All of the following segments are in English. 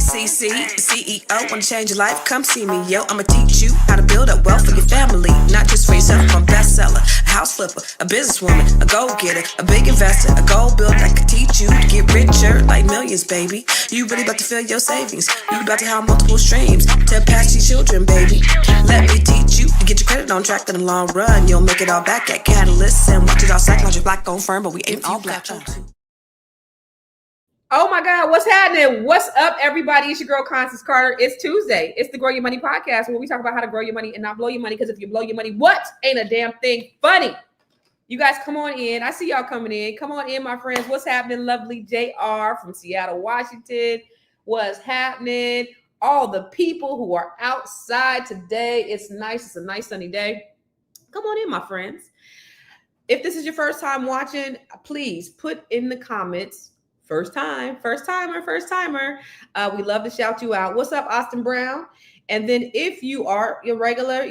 CC, CEO, wanna change your life? Come see me, yo. I'ma teach you how to build up wealth for your family, not just for yourself. I'm a bestseller, a house flipper, a businesswoman, a go-getter, a big investor, a goal builder that could teach you to get richer like millions, baby. You really about to fill your savings. You about to have multiple streams to pass your children, baby. Let me teach you to get your credit on track in the long run. You'll make it all back at Catalyst and watch it all psychology black-owned firm, but we ain't all black too. Oh my God, what's happening? What's up, everybody? It's your girl, Constance Carter. It's Tuesday. It's the Grow Your Money podcast where we talk about how to grow your money and not blow your money. Because if you blow your money, what? Ain't a damn thing funny. You guys come on in. I see y'all coming in. Come on in, my friends. What's happening? Lovely JR from Seattle, Washington. What's happening? All the people who are outside today. It's nice. It's a nice sunny day. Come on in, my friends. If this is your first time watching, please put in the comments, first timer. We love to shout you out. What's up, Austin Brown? And then if you are your regular,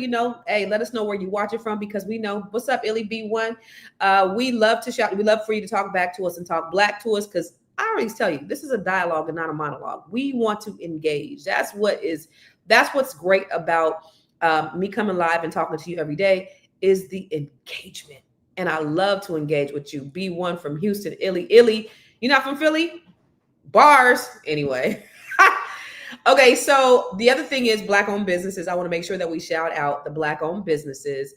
hey, let us know where you watch it from, because we know. What's up, Illy B1? We love to shout. We love for you to talk back to us and talk black to us, because I always tell you, this is a dialogue and not a monologue. We want to engage. That's what's great about me coming live and talking to you every day, is the engagement. And I love to engage with you. B1 from Houston, Illy. You're not from Philly? Bars. Anyway. Okay, so the other thing is Black-owned businesses. I want to make sure that we shout out the Black-owned businesses,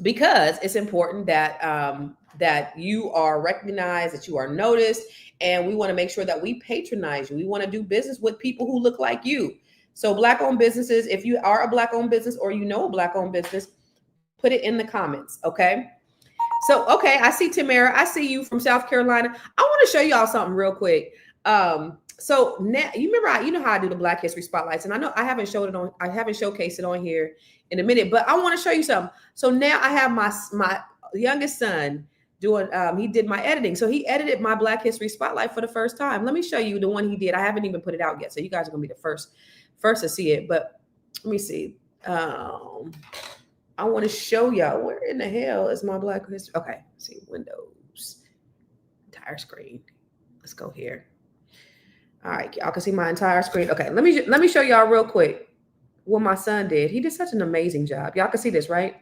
because it's important that you are recognized, that you are noticed, and we want to make sure that we patronize you. We want to do business with people who look like you. So Black-owned businesses, if you are a Black-owned business or you know a Black-owned business, put it in the comments, okay? So, okay, I see Tamara. I see you from South Carolina. I want to show y'all something real quick. So now, you remember, you know how I do the Black History Spotlights, and I know I haven't showcased it on here in a minute, but I want to show you something. So now I have my youngest son doing, he did my editing. So he edited my Black History Spotlight for the first time. Let me show you the one he did. I haven't even put it out yet, so you guys are gonna be the first to see it. But let me see. I want to show y'all, where in the hell is my Black History? Okay, let's see, Windows, entire screen. Let's go here. All right, y'all can see my entire screen. Okay, let me show y'all real quick what my son did. He did such an amazing job. Y'all can see this, right?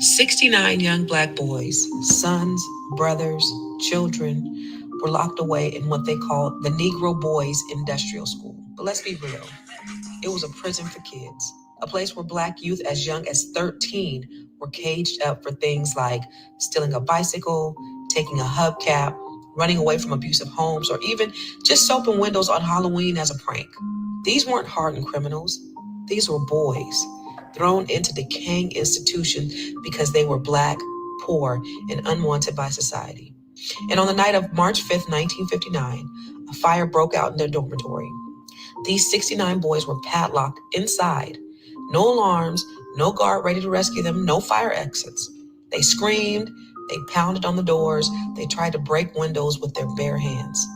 69 young Black boys, sons, brothers, children, were locked away in what they called the Negro Boys Industrial School. But let's be real, it was a prison for kids. A place where Black youth as young as 13 were caged up for things like stealing a bicycle, taking a hubcap, running away from abusive homes, or even just soaping windows on Halloween as a prank. These weren't hardened criminals. These were boys thrown into decaying institutions because they were Black, poor, and unwanted by society. And on the night of March 5th, 1959, a fire broke out in their dormitory. These 69 boys were padlocked inside. No alarms, no guard ready to rescue them, no fire exits. They screamed, they pounded on the doors, they tried to break windows with their bare hands.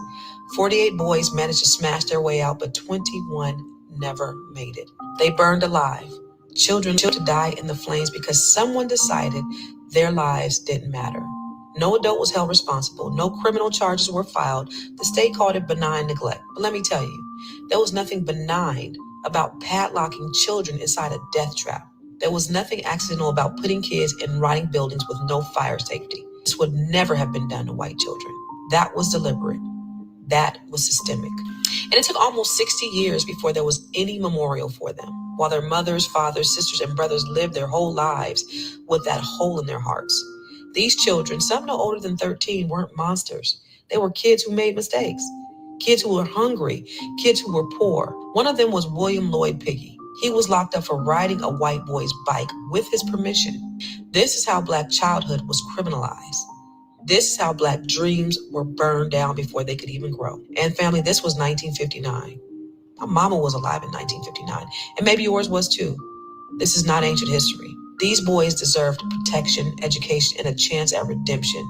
48 boys managed to smash their way out, but 21 never made it. They burned alive. Children to die in the flames because someone decided their lives didn't matter. No adult was held responsible. No criminal charges were filed. The state called it benign neglect. But let me tell you, there was nothing benign about padlocking children inside a death trap. There was nothing accidental about putting kids in rotting buildings with no fire safety. This would never have been done to white children. That was deliberate. That was systemic. And it took almost 60 years before there was any memorial for them, while their mothers, fathers, sisters, and brothers lived their whole lives with that hole in their hearts. These children, some no older than 13, weren't monsters. They were kids who made mistakes. Kids who were hungry, kids who were poor. One of them was William Lloyd Piggy. He was locked up for riding a white boy's bike with his permission. This is how Black childhood was criminalized. This is how Black dreams were burned down before they could even grow. And family, this was 1959. My mama was alive in 1959, and maybe yours was too. This is not ancient history. These boys deserved protection, education, and a chance at redemption.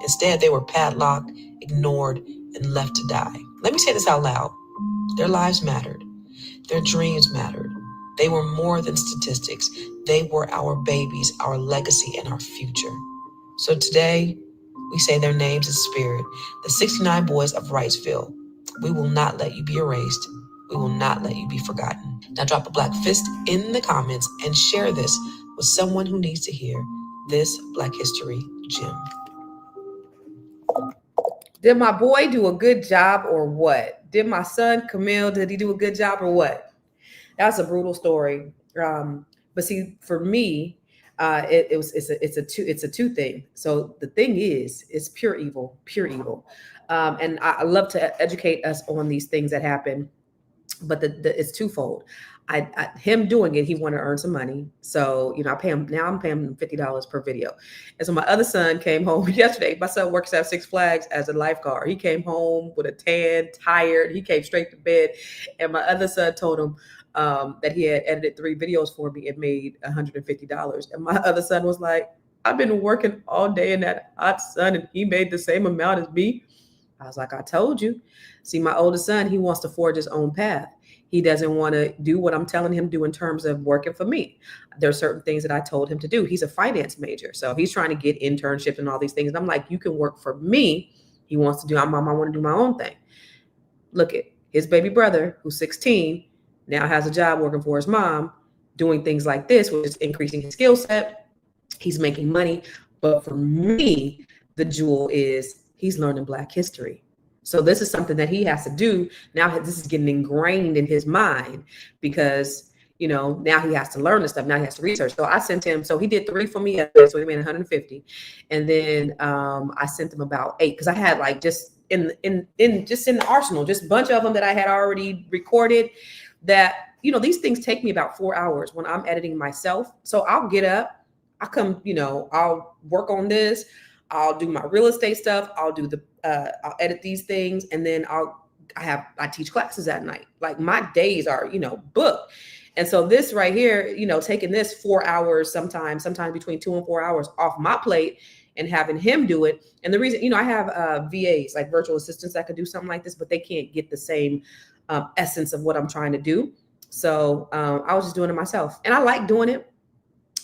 Instead, they were padlocked, ignored, and left to die. Let me say this out loud. Their lives mattered. Their dreams mattered. They were more than statistics. They were our babies, our legacy, and our future. So today, we say their names in spirit, the 69 boys of Wrightsville. We will not let you be erased. We will not let you be forgotten. Now drop a black fist in the comments and share this with someone who needs to hear this Black History gem. Did my boy do a good job or what? Did my son Camille, did he do a good job or what? That's a brutal story. But see, for me, it's a two thing. So the thing is, it's pure evil, pure evil. And I love to educate us on these things that happen, but it's twofold. Him doing it, he wanted to earn some money. So, I pay him now. I'm paying him $50 per video. And so my other son came home yesterday. My son works at Six Flags as a lifeguard. He came home with a tan, tired. He came straight to bed. And my other son told him that he had edited 3 videos for me and made $150. And my other son was like, I've been working all day in that hot sun and he made the same amount as me. I was like, I told you. See, my oldest son, he wants to forge his own path. He doesn't want to do what I'm telling him to do in terms of working for me. There are certain things that I told him to do. He's a finance major. So he's trying to get internships and all these things. And I'm like, you can work for me. He wants to do, I want to do my own thing. Look at his baby brother, who's 16, now has a job working for his mom, doing things like this, which is increasing his skill set. He's making money. But for me, the jewel is he's learning Black history. So this is something that he has to do. Now this is getting ingrained in his mind because, now he has to learn this stuff. Now he has to research. So I sent him, so he did 3 for me. So he made 150. And then I sent him about 8 because I had like just in the arsenal, just a bunch of them that I had already recorded that, these things take me about 4 hours when I'm editing myself. So I'll get up, I'll come, I'll work on this. I'll do my real estate stuff. I'll do I'll edit these things. And then I teach classes at night. Like my days are, booked. And so this right here, taking this 4 hours, sometimes between 2 and 4 hours off my plate and having him do it. And the reason, I have VAs, like virtual assistants that can do something like this, but they can't get the same essence of what I'm trying to do. So I was just doing it myself and I like doing it.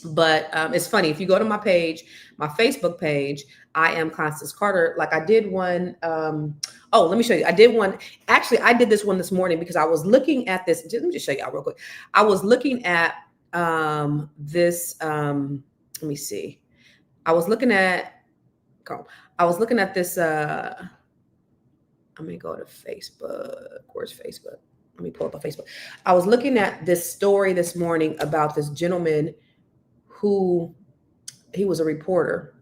But it's funny, if you go to my page, my Facebook page, I am Constance Carter. Like I did one. Let me show you. I did one. Actually, I did this one this morning because I was looking at this. Let me just show y'all real quick. I was looking at this. Let me see. I was looking at this. Let me go to Facebook. Where's Facebook? Let me pull up on Facebook. I was looking at this story this morning about this gentleman who he was a reporter,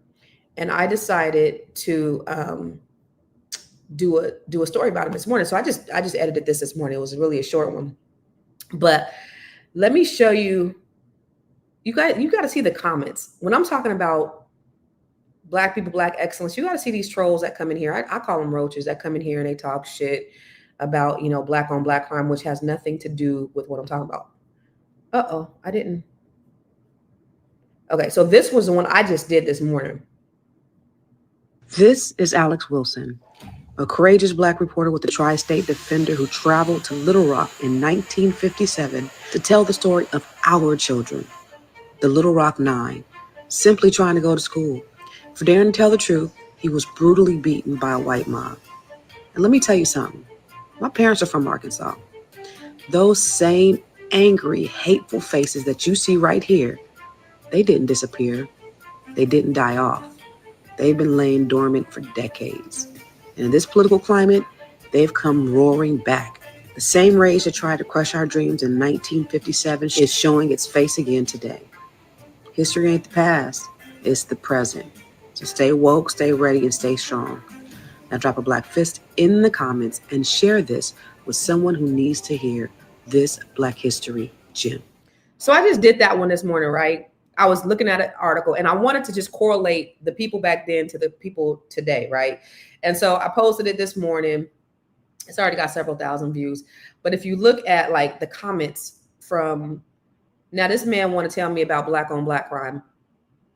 and I decided to do a story about him this morning. So I just edited this morning. It was really a short one, but let me show you. You got to see the comments when I'm talking about Black people, Black excellence. You got to see these trolls that come in here. I call them roaches that come in here and they talk shit about Black on Black crime, which has nothing to do with what I'm talking about. I didn't. Okay, so this was the one I just did this morning. This is Alex Wilson, a courageous Black reporter with the Tri-State Defender who traveled to Little Rock in 1957 to tell the story of our children, the Little Rock 9, simply trying to go to school. For daring to tell the truth, he was brutally beaten by a white mob. And let me tell you something. My parents are from Arkansas. Those same angry, hateful faces that you see right here, they didn't disappear. They didn't die off. They've been laying dormant for decades. And in this political climate, they've come roaring back. The same rage that tried to crush our dreams in 1957 is showing its face again today. History ain't the past, it's the present. So stay woke, stay ready, and stay strong. Now drop a Black fist in the comments and share this with someone who needs to hear this Black history gem. So I just did that one this morning, right? I was looking at an article and I wanted to just correlate the people back then to the people today, right? And so I posted it this morning. It's already got several thousand views. But if you look at like the comments from, now this man want to tell me about Black on Black crime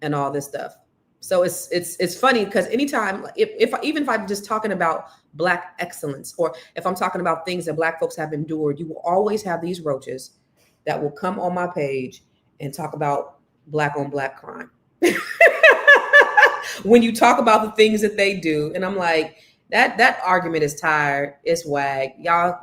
and all this stuff. So it's funny because anytime, if I'm just talking about Black excellence, or if I'm talking about things that Black folks have endured, you will always have these roaches that will come on my page and talk about Black on Black crime. When you talk about the things that they do, and I'm like, That argument is tired. It's wag. Y'all,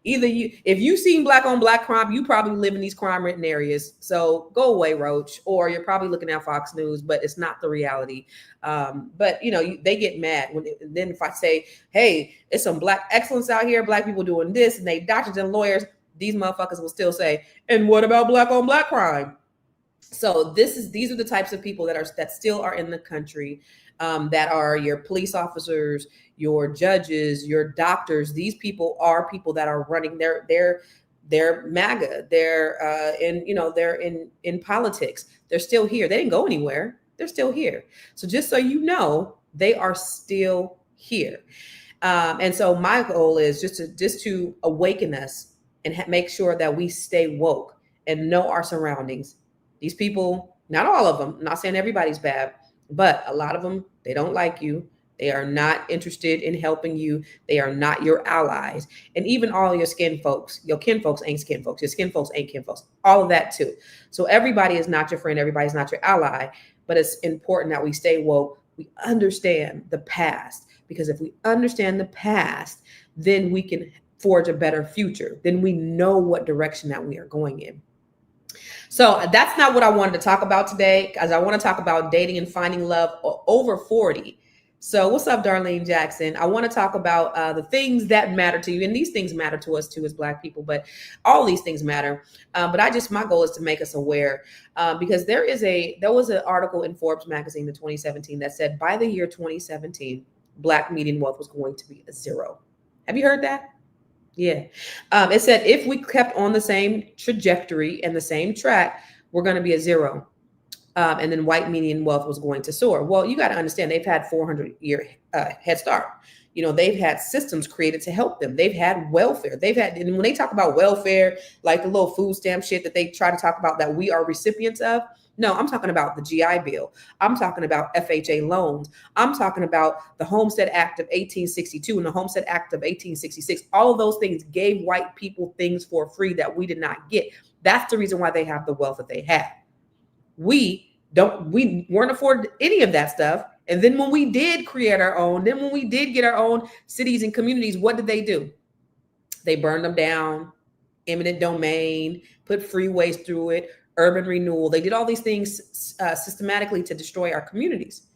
either if you seen black on black crime, you probably live in these crime ridden areas. So go away, Roach, or you're probably looking at Fox News, but it's not the reality. But they get mad then if I say, hey, it's some black excellence out here, black people doing this, and they doctors and lawyers, these motherfuckers will still say, and what about black on black crime? So these are the types of people that still are in the country, that are your police officers, your judges, your doctors. These people are people that are running they're MAGA. They're they're in politics. They're still here. They didn't go anywhere. They're still here. So just so you know, they are still here. And so my goal is just to awaken us and make sure that we stay woke and know our surroundings. These people, not all of them, I'm not saying everybody's bad, but a lot of them, they don't like you. They are not interested in helping you. They are not your allies. And even all your skin folks, your kin folks ain't skin folks. Your skin folks ain't kin folks. All of that too. So everybody is not your friend. Everybody's not your ally. But it's important that we stay woke. We understand the past. Because if we understand the past, then we can forge a better future. Then we know what direction that we are going in. So that's not what I wanted to talk about today, because I want to talk about dating and finding love over 40. So what's up, Darlene Jackson? I want to talk about the things that matter to you. And these things matter to us too as Black people, but all these things matter. But my goal is to make us aware, because there was an article in Forbes magazine in 2017 that said by the year 2017, Black median wealth was going to be a 0. Have you heard that? Yeah. It said if we kept on the same trajectory and the same track, we're going to be a 0. And then white median wealth was going to soar. Well, you got to understand, they've had 400-year head start. They've had systems created to help them. They've had welfare. And when they talk about welfare, like the little food stamp shit that they try to talk about that we are recipients of, no, I'm talking about the GI Bill. I'm talking about FHA loans. I'm talking about the Homestead Act of 1862 and the Homestead Act of 1866. All of those things gave white people things for free that we did not get. That's the reason why they have the wealth that they have. We weren't afforded any of that stuff. And then when we did create our own, then when we did get our own cities and communities, what did they do? They burned them down, eminent domain, put freeways through it, urban renewal. They did all these things systematically to destroy our communities.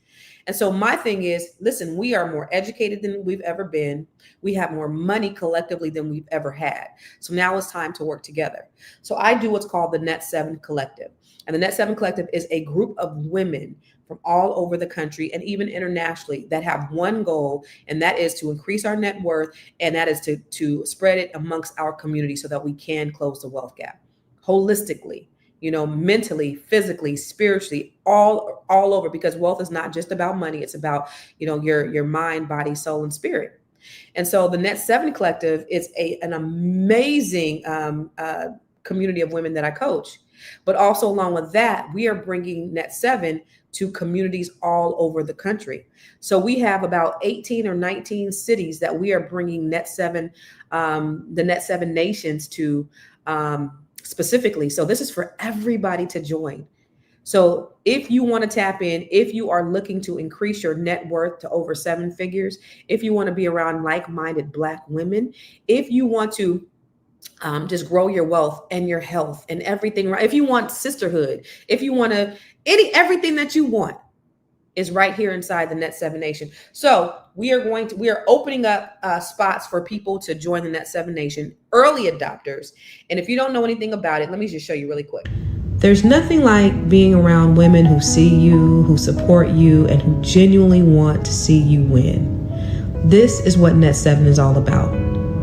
And so my thing is, listen, we are more educated than we've ever been. We have more money collectively than we've ever had. So now it's time to work together. So I do what's called the Net 7 Collective. And the Net 7 Collective is a group of women from all over the country and even internationally that have one goal, and that is to increase our net worth, and that is to spread it amongst our community so that we can close the wealth gap holistically, mentally, physically, spiritually, all over, because wealth is not just about money. It's about, your mind, body, soul, and spirit. And so the Net 7 Collective is an amazing community of women that I coach. But also along with that, we are bringing Net 7 to communities all over the country. So we have about 18 or 19 cities that we are bringing Net 7, the Net 7 nations to specifically. So this is for everybody to join. So if you want to tap in, if you are looking to increase your net worth to over 7 figures, if you want to be around like-minded Black women, if you want to just grow your wealth and your health and everything, right? If you want sisterhood, if you want everything that you want is right here inside the Net 7 Nation. So we are opening up spots for people to join the Net 7 Nation, early adopters. And if you don't know anything about it, let me just show you really quick. There's nothing like being around women who see you, who support you, and who genuinely want to see you win. This is what Net 7 is all about.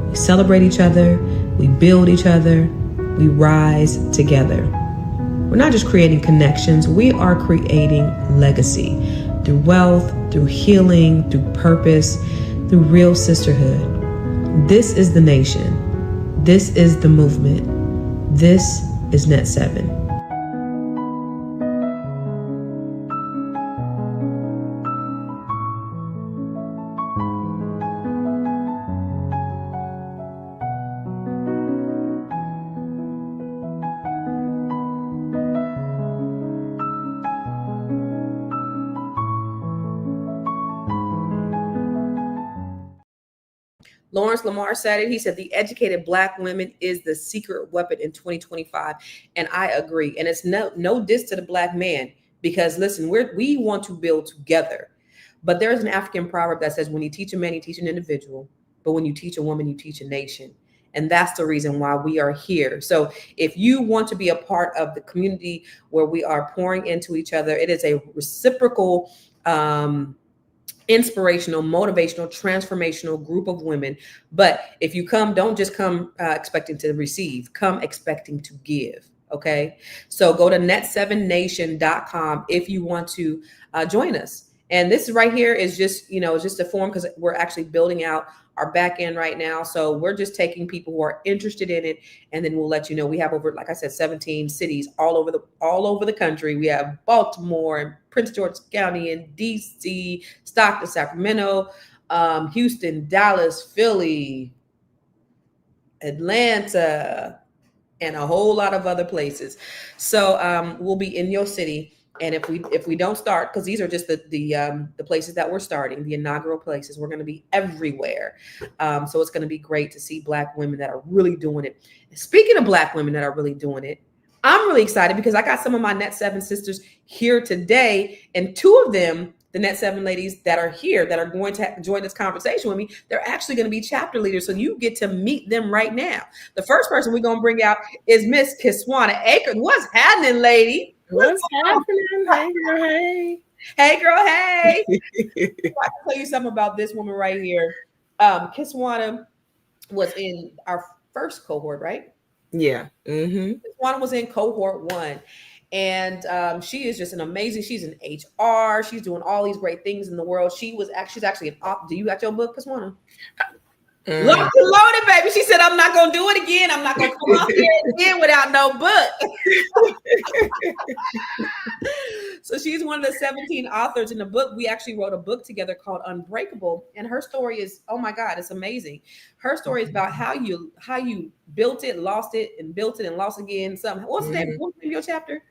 We celebrate each other, we build each other, we rise together. We're not just creating connections, we are creating legacy through wealth, through healing, through purpose, through real sisterhood. This is the nation. This is the movement. This is Net 7. Lawrence Lamar said it. He said the educated Black women is the secret weapon in 2025, and I agree. And it's no diss to the Black man, because listen, we want to build together. But there's an African proverb that says, when you teach a man, you teach an individual, but when you teach a woman, you teach a nation. And that's the reason why we are here. So if you want to be a part of the community where we are pouring into each other, it is a reciprocal, inspirational, motivational, transformational group of women. But if you come, don't just come expecting to receive, come expecting to give. Okay. So go to net7nation.com if you want to join us. And this right here is just, just a form, because we're actually building out our back end right now. So we're just taking people who are interested in it, and then we'll let you know. We have over, like I said, 17 cities all over the country. We have Baltimore and Prince George's County and DC, Stockton, Sacramento, Houston, Dallas, Philly, Atlanta, and a whole lot of other places. So we'll be in your city. And if we don't start, because these are just the places that we're starting, the inaugural places, we're going to be everywhere. So it's going to be great to see Black women that are really doing it. Speaking of Black women that are really doing it, I'm really excited because I got some of my Net 7 sisters here today, and two of them, the Net 7 ladies that are here, that are going to join this conversation with me, they're actually going to be chapter leaders. So you get to meet them right now. The first person we're going to bring out is Miss Kisana Acre. What's happening, lady? What's happening? Hey, girl, hey. Hey, girl, hey. I can tell you something about this woman right here. Kisana was in our first cohort, right? Yeah. Mm-hmm. Kisana was in cohort 1. And she is just an amazing, she's in HR. She's doing all these great things in the world. She's actually an do you got your book, Kisana? Locked and loaded, baby. She said, I'm not going to do it again. I'm not going to come out here again without no book. So she's one of the 17 authors in the book. We actually wrote a book together called Unbreakable. And her story is, oh my God, it's amazing. Her story is about how you built it, lost it, and built it and lost again. What's the name of your chapter?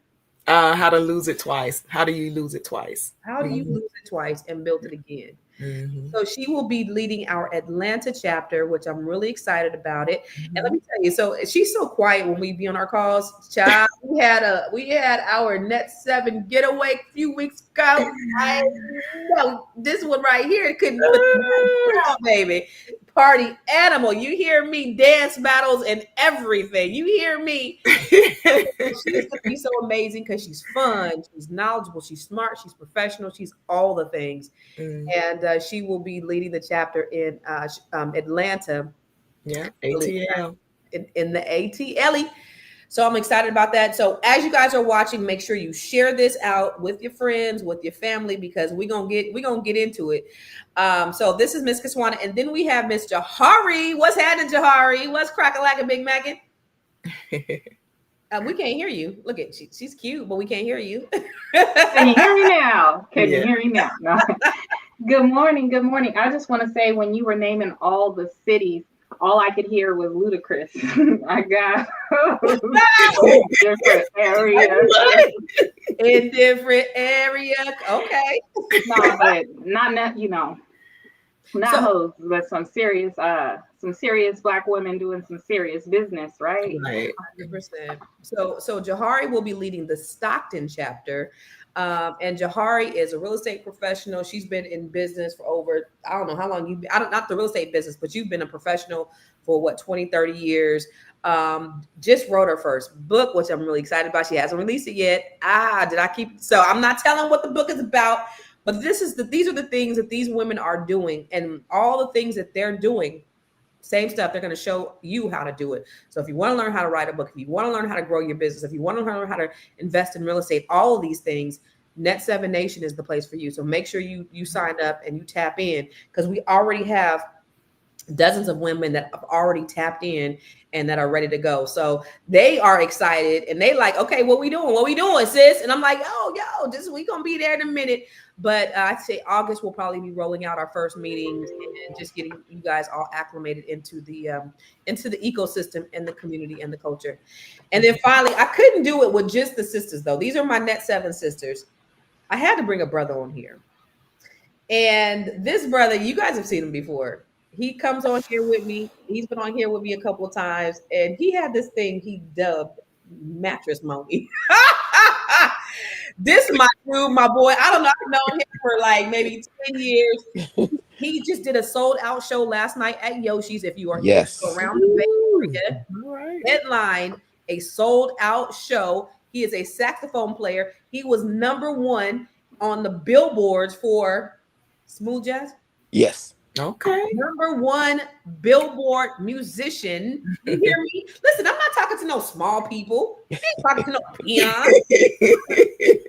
How to lose it twice. How do you lose it twice? How do you lose it twice and build it again? Mm-hmm. So she will be leading our Atlanta chapter, which I'm really excited about it. Mm-hmm. And let me tell you, so she's so quiet when we be on our calls. Child, we had our Net 7 getaway a few weeks ago. I know this one right here couldn't put the down, baby. Party animal. You hear me, dance battles and everything. You hear me. She's gonna be so amazing because she's fun, she's knowledgeable, she's smart, she's professional, she's all the things. And she will be leading the chapter in Atlanta. Yeah, ATL. In the ATL. So I'm excited about that. So as you guys are watching, make sure you share this out with your friends, with your family, because we're gonna get into it. So this is Miss Kisana, and then we have Miss Jahari. What's happening, Jahari? What's crack-a-lack and Big Mackin'? We can't hear you. Look at she's cute, but we can't hear you. Can you hear me now? Can you hear me now? No. Good morning. Good morning. I just want to say, when you were naming all the cities, all I could hear was ludicrous. I got different areas. In different areas. Okay. No, but not hoes, but some serious Black women doing some serious business, right? Right. 100%. So Jahari will be leading the Stockton chapter. And Jahari is a real estate professional. She's been in business for over, I don't know how long you've been, not the real estate business, but you've been a professional for 20, 30 years. Just wrote her first book, which I'm really excited about. She hasn't released it yet. So I'm not telling what the book is about, but these are the things that these women are doing, and all the things that they're doing. Same stuff. They're going to show you how to do it. So if you want to learn how to write a book, if you want to learn how to grow your business, if you want to learn how to invest in real estate, all of these things, Net 7 Nation is the place for you. So make sure you sign up and you tap in, because we already have dozens of women that have already tapped in and that are ready to go. So they are excited and they like, okay, what we doing, sis? And I'm like, yo, we gonna be there in a minute. But I'd say August we'll probably be rolling out our first meetings and just getting you guys all acclimated into the ecosystem and the community and the culture. And then finally, I couldn't do it with just the sisters though. These are my Net 7 sisters. I had to bring a brother on here. And this brother, you guys have seen him before. he comes on here with me. He's been on here with me a couple of times, and he had this thing he dubbed Mattress Mon. This my dude, my boy. I don't know. I've known him for like maybe 10 years. He just did a sold out show last night at Yoshi's. If you are here Yes. around the Bay Area, All right. headline a sold out show. He is a saxophone player. He was #1 on the billboards for smooth jazz. Yes. Okay. #1 billboard musician. You hear me? Listen, I'm not talking to no small people. I ain't talking to no peons.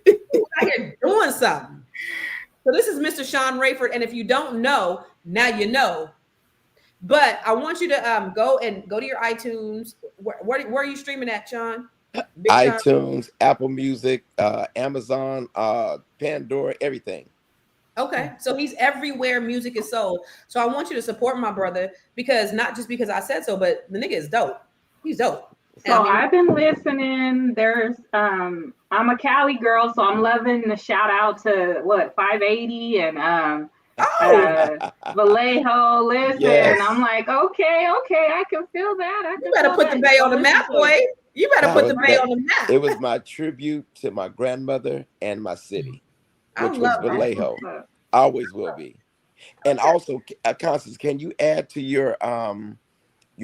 People out here doing something. So this is Mr. Sean Rayford, and if you don't know, now you know. But I want you to go to your iTunes. Where are you streaming at, Sean? Big Sean? iTunes, Apple Music, Amazon, Pandora, everything. Okay, so he's everywhere music is sold. So I want you to support my brother because not just because I said so, but the nigga is dope. He's dope. So I've been listening. There's I'm a Cali girl, so I'm loving the shout out to 580 and Vallejo. Listen, Yes. I'm like, okay, I can feel that. You better put the Bay on the map, boy. You better put the Bay on the map. It was my tribute to my grandmother and my city, I which was love that. Vallejo. Always will be. And also, Constance, can you add to your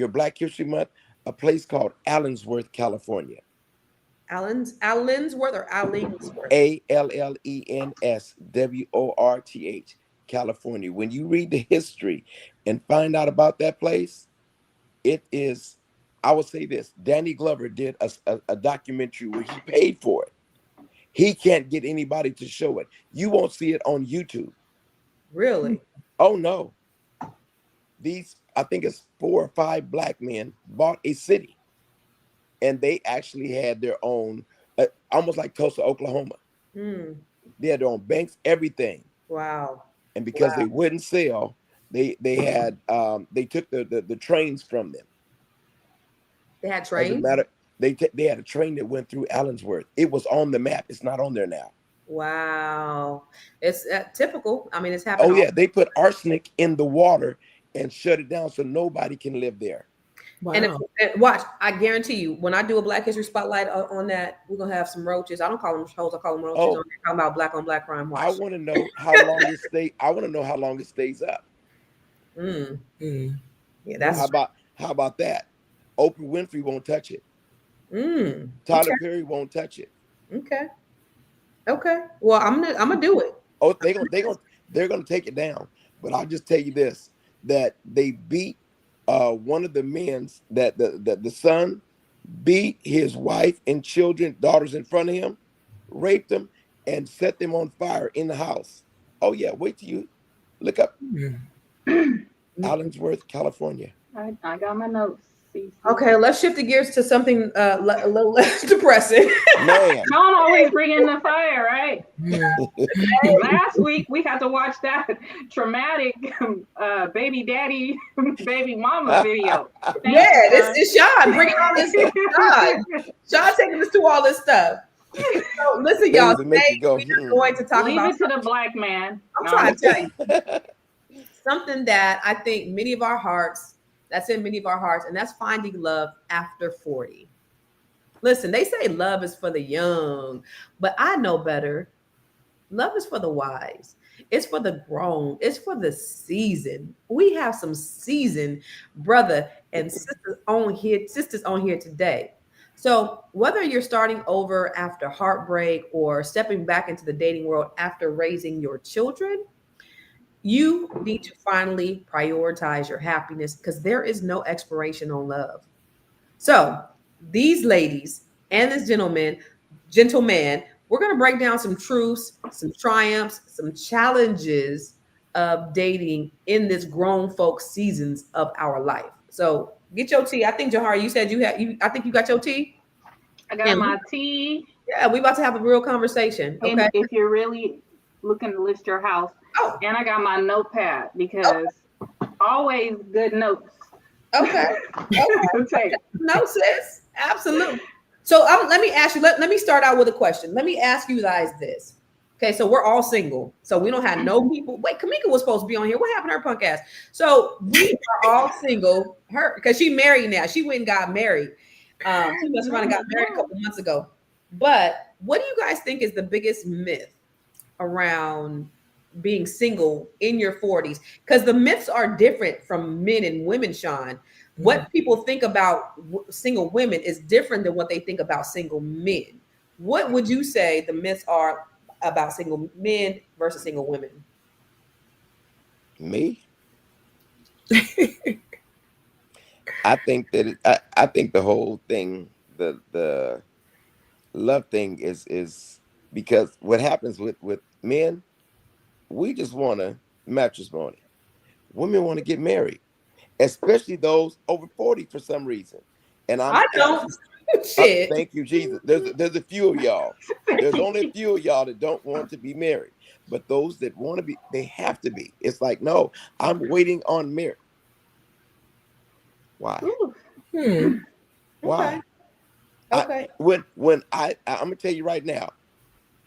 Black History Month a place called Allensworth, California? Allensworth or Allensworth? Allensworth, California. When you read the history and find out about that place, it is, I will say this, Danny Glover did a documentary where he paid for it. He can't get anybody to show it. You won't see it on YouTube. Really? Oh, no. These, I think it's 4 or 5 Black men bought a city. And they actually had their own, almost like Tulsa, Oklahoma. They had their own banks, everything. Wow. And because they wouldn't sell, they took the trains from them. They had trains? They had a train that went through Allensworth. It was on the map. It's not on there now. Wow. It's typical. I mean, it's happening. Oh, yeah. They put arsenic in the water and shut it down so nobody can live there. Wow. And watch, I guarantee you, when I do a Black History Spotlight on that, we're going to have some roaches. I don't call them hoes. I call them roaches. Oh. I'm talking about black on black crime. Watch. I want to know how long it stays. I want to know how long it stays up. Yeah, that's how about that? Oprah Winfrey won't touch it. Tyler Perry won't touch it. Okay. Well, I'm gonna do it. Oh, they're gonna take it down. But I'll just tell you this: that they beat one of the men's that the son beat his wife and children, daughters in front of him, raped them, and set them on fire in the house. Oh yeah, wait till you look up Allensworth, California. I got my notes. Okay, let's shift the gears to something a little less depressing. Man, Sean always bringing the fire, right? Last week we had to watch that traumatic baby daddy, baby mama video. It's Sean bringing all this stuff. Sean taking us through all this stuff. So listen, y'all. Today we're going to talk Leave about it to the Black man. I'm trying to tell you something that I think many of our hearts. That's in many of our hearts, and that's finding love after 40. Listen, they say love is for the young, but I know better. Love is for the wise. It's for the grown. It's for the seasoned. We have some seasoned brother and sisters on here today. So whether you're starting over after heartbreak or stepping back into the dating world after raising your children, you need to finally prioritize your happiness because there is no expiration on love. So these ladies and this gentleman, we're going to break down some truths, some triumphs, some challenges of dating in this grown folk seasons of our life. So get your tea. I think, Jahari, you said I think you got your tea. I got my tea. Yeah, we about to have a real conversation. Okay. And if you're really looking to list your house, and I got my notepad because always good notes. Okay. No, sis. Absolutely. So let me ask you, let me start out with a question. Let me ask you guys this. Okay, so we're all single. So we don't have no people. Wait, Kamika was supposed to be on here. What happened to her punk ass? So we are all single. Her because she married now. She went and got married. She must have got married a couple months ago. But what do you guys think is the biggest myth around being single in your 40s? Because the myths are different from men and women, Sean. What people think about single women is different than what they think about single men. What would you say the myths are about single men versus single women? Me? I think that I think the whole thing, the love thing is because what happens with men, we just want to mattress money. Women want to get married, especially those over 40 for some reason. And I don't. Shit. Thank you, Jesus. There's a few of y'all. There's only a few of y'all that don't want to be married. But those that want to be, they have to be. It's like, no, I'm waiting on marriage. Why? Why? Okay. When I'm gonna tell you right now,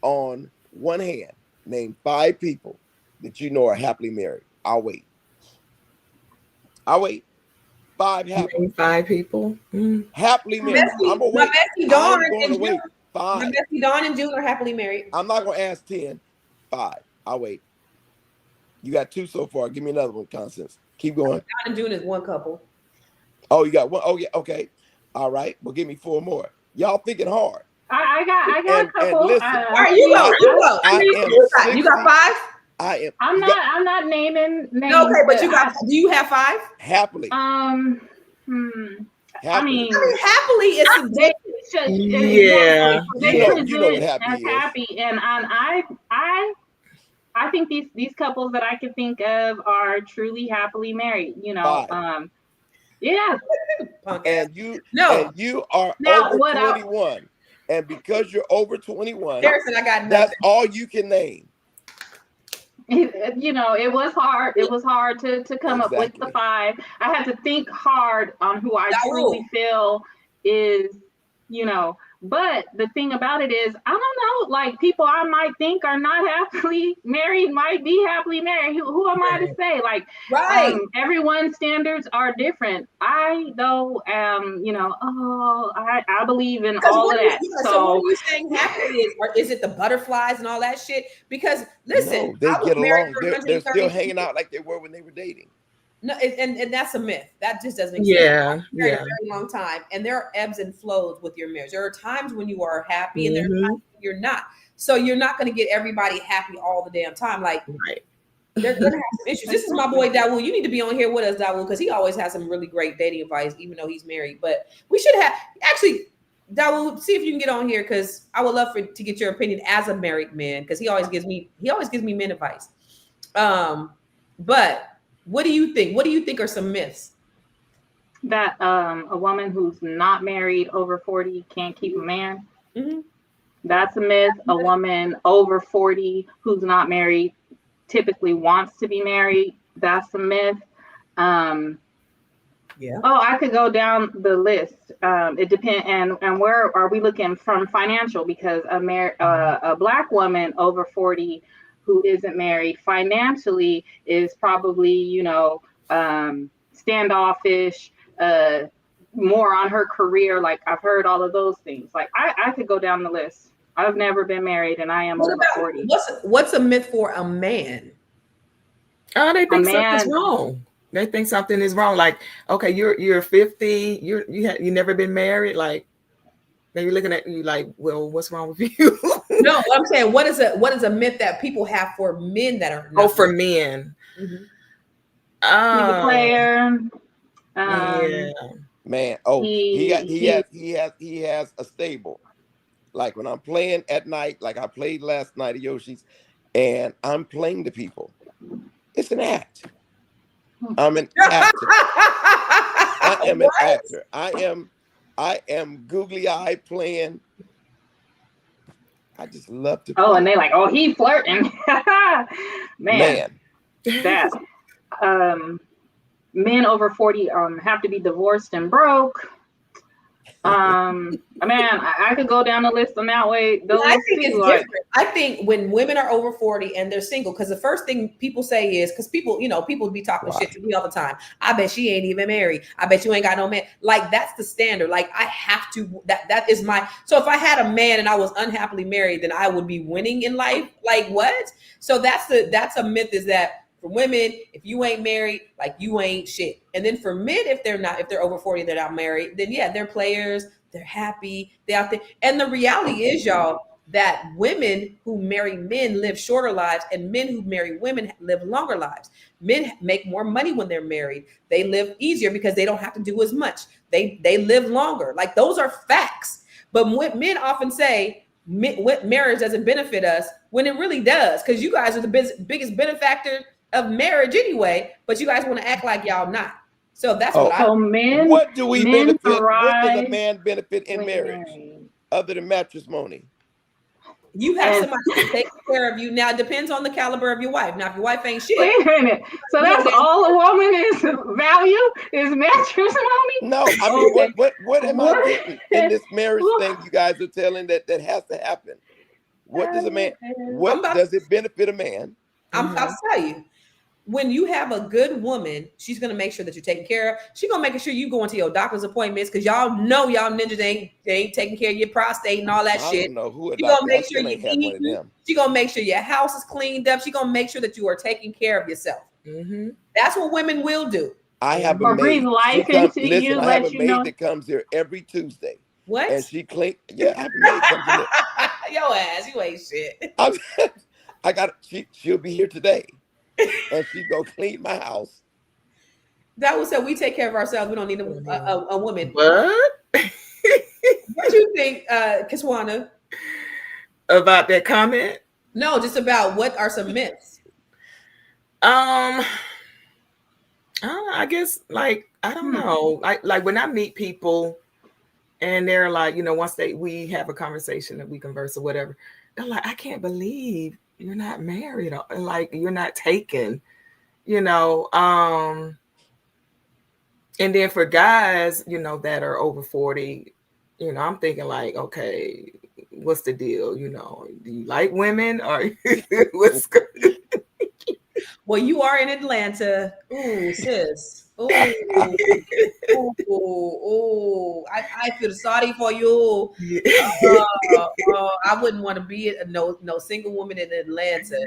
on one hand, name 5 people that you know are happily married. I'll wait. 5 happily. 5 people. Happily married. I'm gonna wait. My Dawn I'm going to wait. 5. My Bessie Dawn and June are happily married. I'm not gonna ask 10. 5. I'll wait. You got 2 so far. Give me another one, Constance. Keep going. Dawn and June is one couple. Oh, you got one. Oh, yeah. Okay. All right. Well, give me 4 more. Y'all thinking hard. I got a couple. And listen, All right, you go. You got 5? I'm not naming names. No, okay, but you got. Do you have 5? Happily. Happily. I mean, happily is they you know what happy as is. happy, and I think these couples that I can think of are truly happily married. You know, 5. Yeah. And you are over 21. And because you're over 21, Harrison, I got nothing. That's all you can name. You know, it was hard. It was hard to come up with the 5. I had to think hard on who I truly feel is, you know. But the thing about it is, I don't know, like people I might think are not happily married might be happily married. Who am I to say? Like, everyone's standards are different. I though am, you know, I believe in all of that. So what are you saying happily is, or is it the butterflies and all that shit? Because listen, no, they get along. They're still hanging out like they were when they were dating. No, and that's a myth. That just doesn't exist. Yeah, a very long time, and there are ebbs and flows with your marriage. There are times when you are happy, and there are times when you're not. So you're not going to get everybody happy all the damn time. Like, they're going to have some issues. This is my boy Dawood. You need to be on here with us, Dawood, because he always has some really great dating advice, even though he's married. But we should have actually, Dawood, see if you can get on here, because I would love to get your opinion as a married man, because he always gives me men advice. But what do you think? What do you think are some myths? That a woman who's not married over 40 can't keep a man. Mm-hmm. That's a myth. A woman over 40 who's not married typically wants to be married. That's a myth. Oh, I could go down the list. It depends. And where are we looking from financial? Because a Black woman over 40 who isn't married financially is probably, you know, standoffish, more on her career. Like, I've heard all of those things. Like, I could go down the list. I've never been married, and I am over 40. What's a myth for a man? Oh, they think something's wrong. They think something is wrong. Like, okay, you're 50. You never been married. Like, maybe looking at you like, well, what's wrong with you? No, I'm saying what is a myth that people have for men that are not for men. Mm-hmm. Player. Yeah. Man, he has a stable. Like when I'm playing at night, like I played last night at Yoshi's, and I'm playing to people. It's an act. I'm an actor. I am an actor. I am googly eye playing. I just love to play. Oh, and they like, he flirting. Man. That men over 40 have to be divorced and broke. Man, I could go down the list on that way. Those I think it's like, different. I think when women are over 40 and they're single, because the first thing people say is, because people, people be talking shit to me all the time. I bet she ain't even married. I bet you ain't got no man. Like, that's the standard. Like, I have to, that is my, so if I had a man and I was unhappily married, then I would be winning in life. Like, what? So that's a myth, is that for women, if you ain't married, like, you ain't shit. And then for men, if they're over 40, they're not married, then yeah, they're players. They're happy. They're out there. And the reality is, y'all, that women who marry men live shorter lives, and men who marry women live longer lives. Men make more money when they're married. They live easier because they don't have to do as much. They live longer. Like, those are facts. But men often say marriage doesn't benefit us, when it really does, because you guys are the biggest benefactor of marriage anyway, but you guys want to act like y'all not. So that's men. What do we benefit? Thrive. What does a man benefit in marriage other than Mattress Mon? You have somebody to take care of you. Now, it depends on the caliber of your wife. Now, if your wife ain't shit. Wait a minute. So that's all a woman is value is Mattress Mon? No, I mean, what am I getting in this marriage thing you guys are telling that has to happen? What does a man, does it benefit a man? I'm about to tell you. When you have a good woman, she's gonna make sure that you're taken care of. She's gonna make sure you go into your doctor's appointments, because y'all know y'all ninjas ain't taking care of your prostate and all that shit. I don't know who. She's gonna make sure you eat. She's gonna make sure your house is cleaned up. She's gonna make sure that you are taking care of yourself. Mm-hmm. That's what women will do. I have a maid. Life into you, I have a maid that comes here every Tuesday. What? And she clean. Yeah, I have a maid comes in here. Your ass, you ain't shit. I got. She'll be here today. And she go clean my house. That was so we take care of ourselves. We don't need a woman. What? What do you think, Kisana? About that comment? No, just about what are some myths. I guess, like, I don't know. Like when I meet people and they're like, once we have a conversation that we converse or whatever, they're like, I can't believe you're not married, like you're not taken, and then for guys, that are over 40, I'm thinking like, okay, what's the deal? Do you like women, or what's good? Well, you are in Atlanta. Ooh, sis. Ooh. I feel sorry for you. I wouldn't want to be no single woman in Atlanta.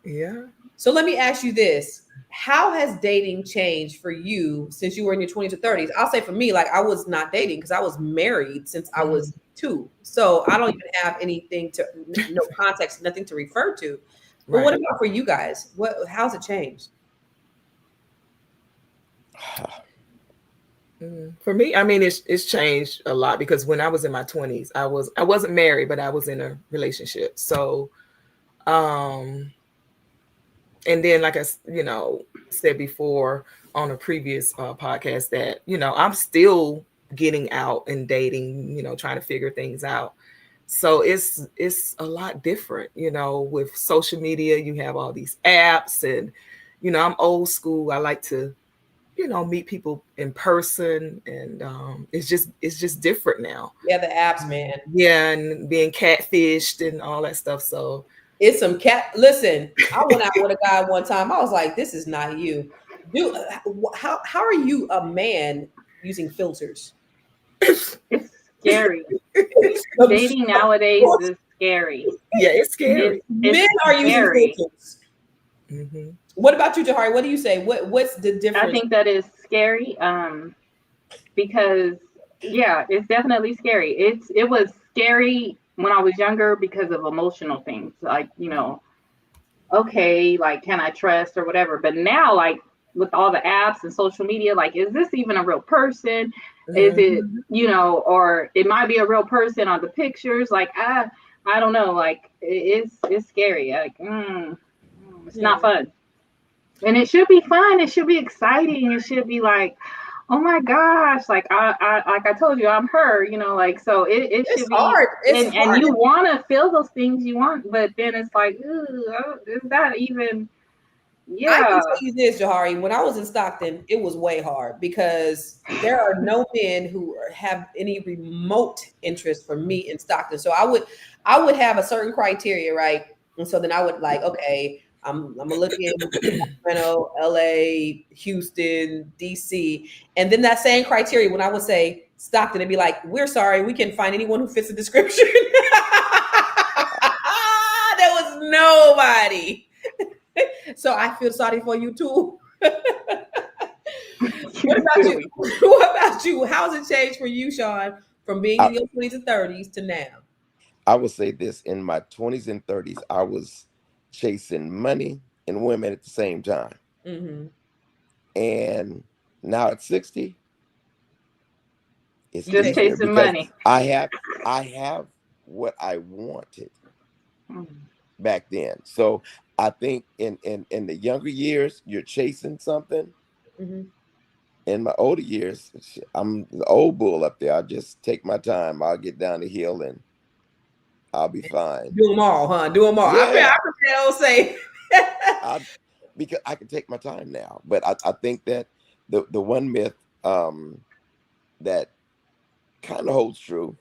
Yeah. So let me ask you this. How has dating changed for you since you were in your 20s or 30s? I'll say for me, like, I was not dating because I was married since I was 2. So I don't even have anything no context, nothing to refer to. But right. What about for you guys? How's it changed? For me, I mean, it's changed a lot, because when I was in my 20s, I wasn't married, but I was in a relationship. So, and then, like I said before on a previous podcast, that I'm still getting out and dating, trying to figure things out. So it's a lot different, with social media. You have all these apps, and I'm old school. I like to meet people in person, and it's just different now. Yeah, the apps, man. Yeah, and being catfished and all that stuff. So it's some listen, I went out with a guy one time. I was like, this is not you. Dude, how are you a man using filters? It's scary. Dating nowadays is scary. Yeah, it's scary. Men are using filters. Mm-hmm. What about you, Jahari? What do you say? What's the difference? I think that is scary, because it's definitely scary. It was scary when I was younger because of emotional things, like okay, like, can I trust or whatever. But now, like, with all the apps and social media, like, is this even a real person? Is it or it might be a real person on the pictures? Like, I don't know. Like, it's scary. Like, it's not fun. And it should be fun. It should be exciting. It should be like, oh my gosh, like I told you, I'm her, like, so it should be hard. It's hard. And you want to feel those things you want, but then it's like, ooh, is that even Yeah. I can tell you this, Jahari. When I was in Stockton, it was way hard because there are no men who have any remote interest for me in Stockton. So I would have a certain criteria, right? And so then I would like, okay, I'm gonna look in Sacramento, LA, Houston, DC, and then that same criteria. When I would say Stockton, it'd be like, we're sorry, we can't find anyone who fits the description. There was nobody. So I feel sorry for you too. What about you? What about you? How's it changed for you, Sean, from being in your 20s and 30s to now? I would say this: in my 20s and 30s, I was chasing money and women at the same time. Mm-hmm. And now at 60, it's just easier chasing because money. I have what I wanted back then. So I think in the younger years, you're chasing something. Mm-hmm. In my older years, I'm the old bull up there. I'll just take my time. I'll get down the hill and I'll be fine. Do them all, huh? Do them all. Yeah. I don't say. Because I can take my time now. But I think that the one myth that kind of holds true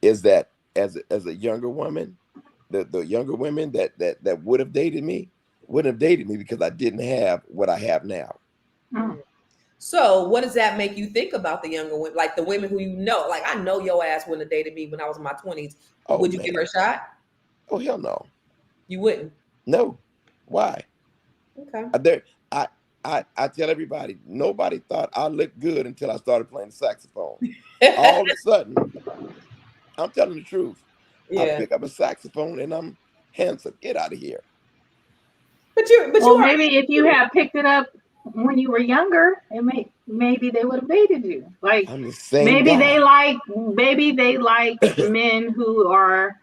is that as a younger woman, the younger women that would have dated me wouldn't have dated me because I didn't have what I have now. Mm. So what does that make you think about the younger women, like the women who you know? Like, I know your ass wouldn't have dated me when I was in my 20s. Oh, would you man. give her a shot? Oh, hell no. You wouldn't. No. Why? Okay. I tell everybody, nobody thought I looked good until I started playing the saxophone. All of a sudden, I'm telling the truth. Yeah. I pick up a saxophone and I'm handsome. Get out of here. But you maybe if you had picked it up when you were younger, maybe they would have dated you. Like, I'm the same maybe guy. they like men who are,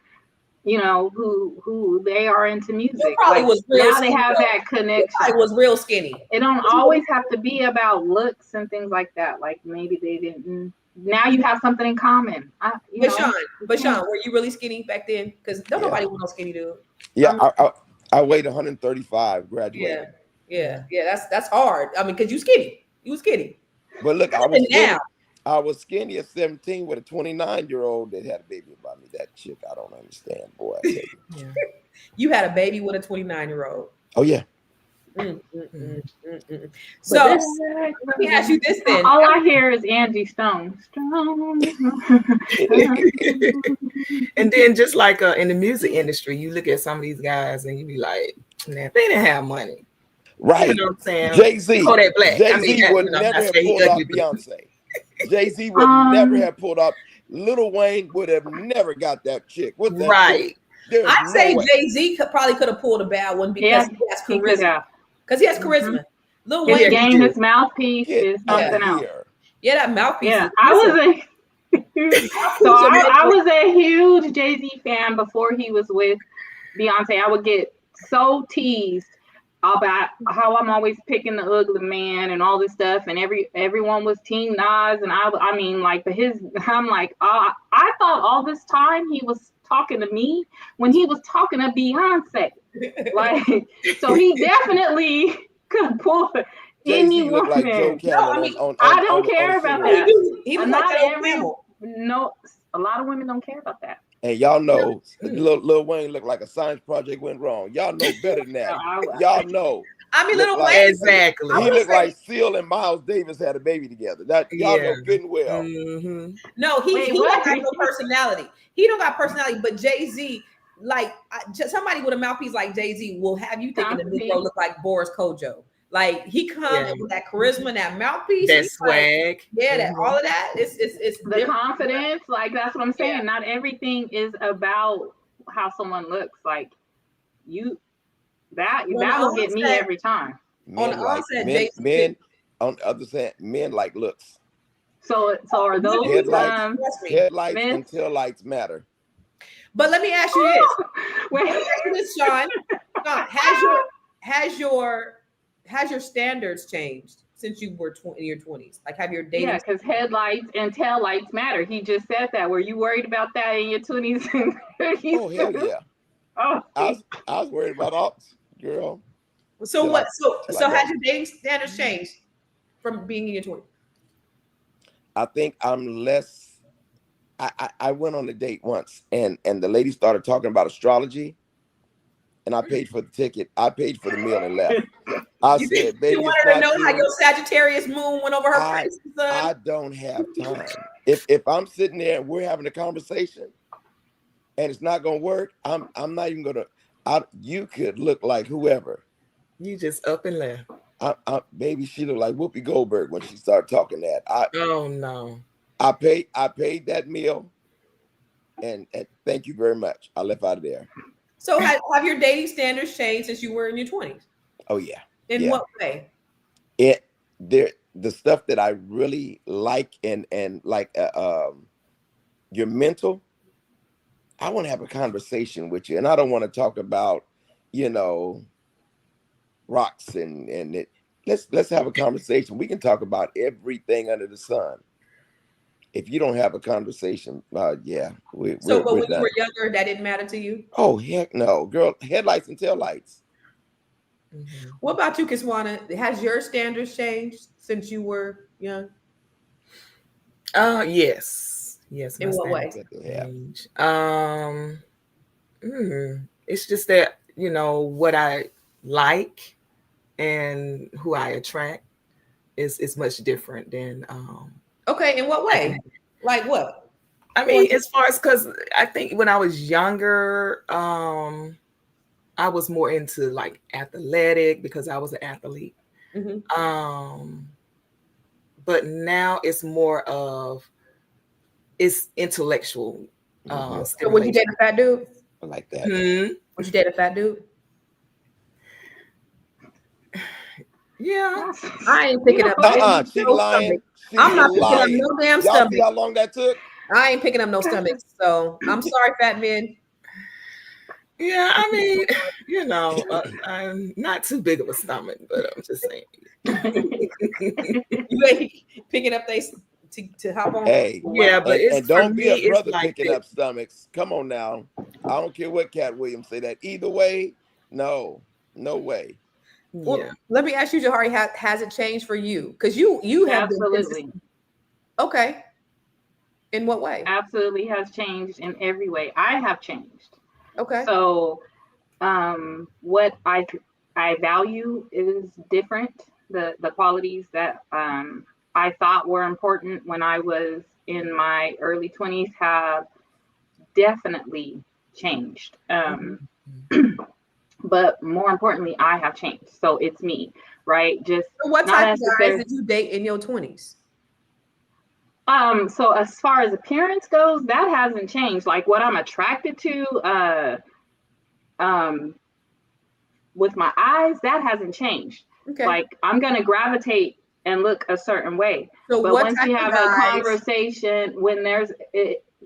who they are into music. You probably was real now skinny, they have that connection. I was real skinny. It don't always have to be about looks and things like that. Like, maybe they didn't. Now you have something in common. But Sean, were you really skinny back then? Because nobody was no skinny dude. Yeah, I weighed 135, graduated. Yeah. That's hard. I mean, because you skinny. You was skinny. But look, I was skinny at 17 with a 29-year-old that had a baby by me. That chick, I don't understand, boy. I tell you. Yeah. You had a baby with a 29-year-old. Oh yeah. So let me ask you this then. All I hear is Angie Stone. And then just like in the music industry, you look at some of these guys and you be like, man, they didn't have money. Right. You know what I'm saying? Jay-Z. Kodak Black. Jay-Z would never have pulled off Beyonce. Jay-Z would never have pulled off. Lil Wayne would have never got that chick. What's that right. Chick? I'd say Jay-Z probably could have pulled a bad one because he has charisma. Because he has charisma. Lil Wayne game, his mouthpiece is something else. Yeah, that mouthpiece. Yeah, I was a huge Jay-Z fan before he was with Beyonce. I would get so teased about how I'm always picking the ugly man and all this stuff, and everyone was Team Nas, and I mean, like, I'm like, I thought all this time he was talking to me when he was talking to Beyonce. Like, so he definitely could pull any woman. Like Joe I don't care about that. He not a lot of women don't care about that. And y'all know, Lil Wayne looked like a science project went wrong. Y'all know better than that. Y'all know. I mean, Lil Wayne. Exactly. He looked like Seal and Miles Davis had a baby together. That y'all know good and well. Mm-hmm. No, he don't have no personality. He don't got personality. But Jay-Z, like, somebody with a mouthpiece like Jay-Z will have you thinking the Negro look like Boris Kodjoe. Like, he comes with that charisma, that mouthpiece, that swag, like, that all of that. It's the confidence. Like, that's what I'm saying. Yeah. Not everything is about how someone looks. Like, that will get me every time. Men on the other side, men like looks. So are those headlights and tail lights matter. But let me ask you this. Let me ask you this, Sean. Has your standards changed since you were in your 20s? Like, have your dating? Yeah, because headlights and tail lights matter. He just said that. Were you worried about that in your 20s and 30s? Oh, hell yeah. Oh, I was worried about all, girl. So what? So has your dating standards changed from being in your 20s? I think I'm less. I went on a date once, and the lady started talking about astrology, and I paid for the ticket. I paid for the meal and left. I said, "Baby, you it's wanted to not know you. how your Sagittarius moon went over her face, son? I don't have time. If I'm sitting there and we're having a conversation, and it's not gonna work, I'm not even gonna. You could look like whoever. You just up and left. Baby, she looked like Whoopi Goldberg when she started talking that. Oh no. I paid that meal, and thank you very much. I left out of there. So have your dating standards changed since you were in your 20s? Oh yeah. In what way? The stuff that I really like and like your mental. I want to have a conversation with you, and I don't want to talk about, rocks and it. Let's have a conversation. We can talk about everything under the sun. If you don't have a conversation, yeah, we're when done. you were younger, that didn't matter to you? Oh heck no, girl! Headlights and taillights. Mm-hmm. What about you, Kisana? Has your standards changed since you were young? Yes. In what way? Change. It's just that what I like and who I attract is much different than. Okay, in what way? Like what? I mean, as far as because I think when I was younger, I was more into like athletic because I was an athlete. Mm-hmm. But now it's more of it's intellectual. So would you date a fat dude? I like that. Would you date a fat dude? Yeah. I ain't picking up. She lying. I'm not picking up no damn Y'all stomach. see how long that took? I ain't picking up no stomachs. So I'm sorry, fat men. Yeah, I mean, I'm not too big of a stomach, but I'm just saying. You ain't picking up to hop on. Hey, yeah, but and don't be a brother like picking up stomachs. Come on now. I don't care what Cat Williams say that. Either way, no way. Well, yeah. Let me ask you, Jahari, has it changed for you? Because you have absolutely. Okay. In what way? Absolutely has changed in every way. I have changed. Okay. So what I value is different. The qualities that I thought were important when I was in my early 20s have definitely changed. But more importantly, I have changed. So it's me, right? Just so what type of guys did you date in your 20s? So as far as appearance goes, that hasn't changed. Like what I'm attracted to, with my eyes, that hasn't changed. Okay. Like I'm gonna gravitate and look a certain way. So but once you have a conversation,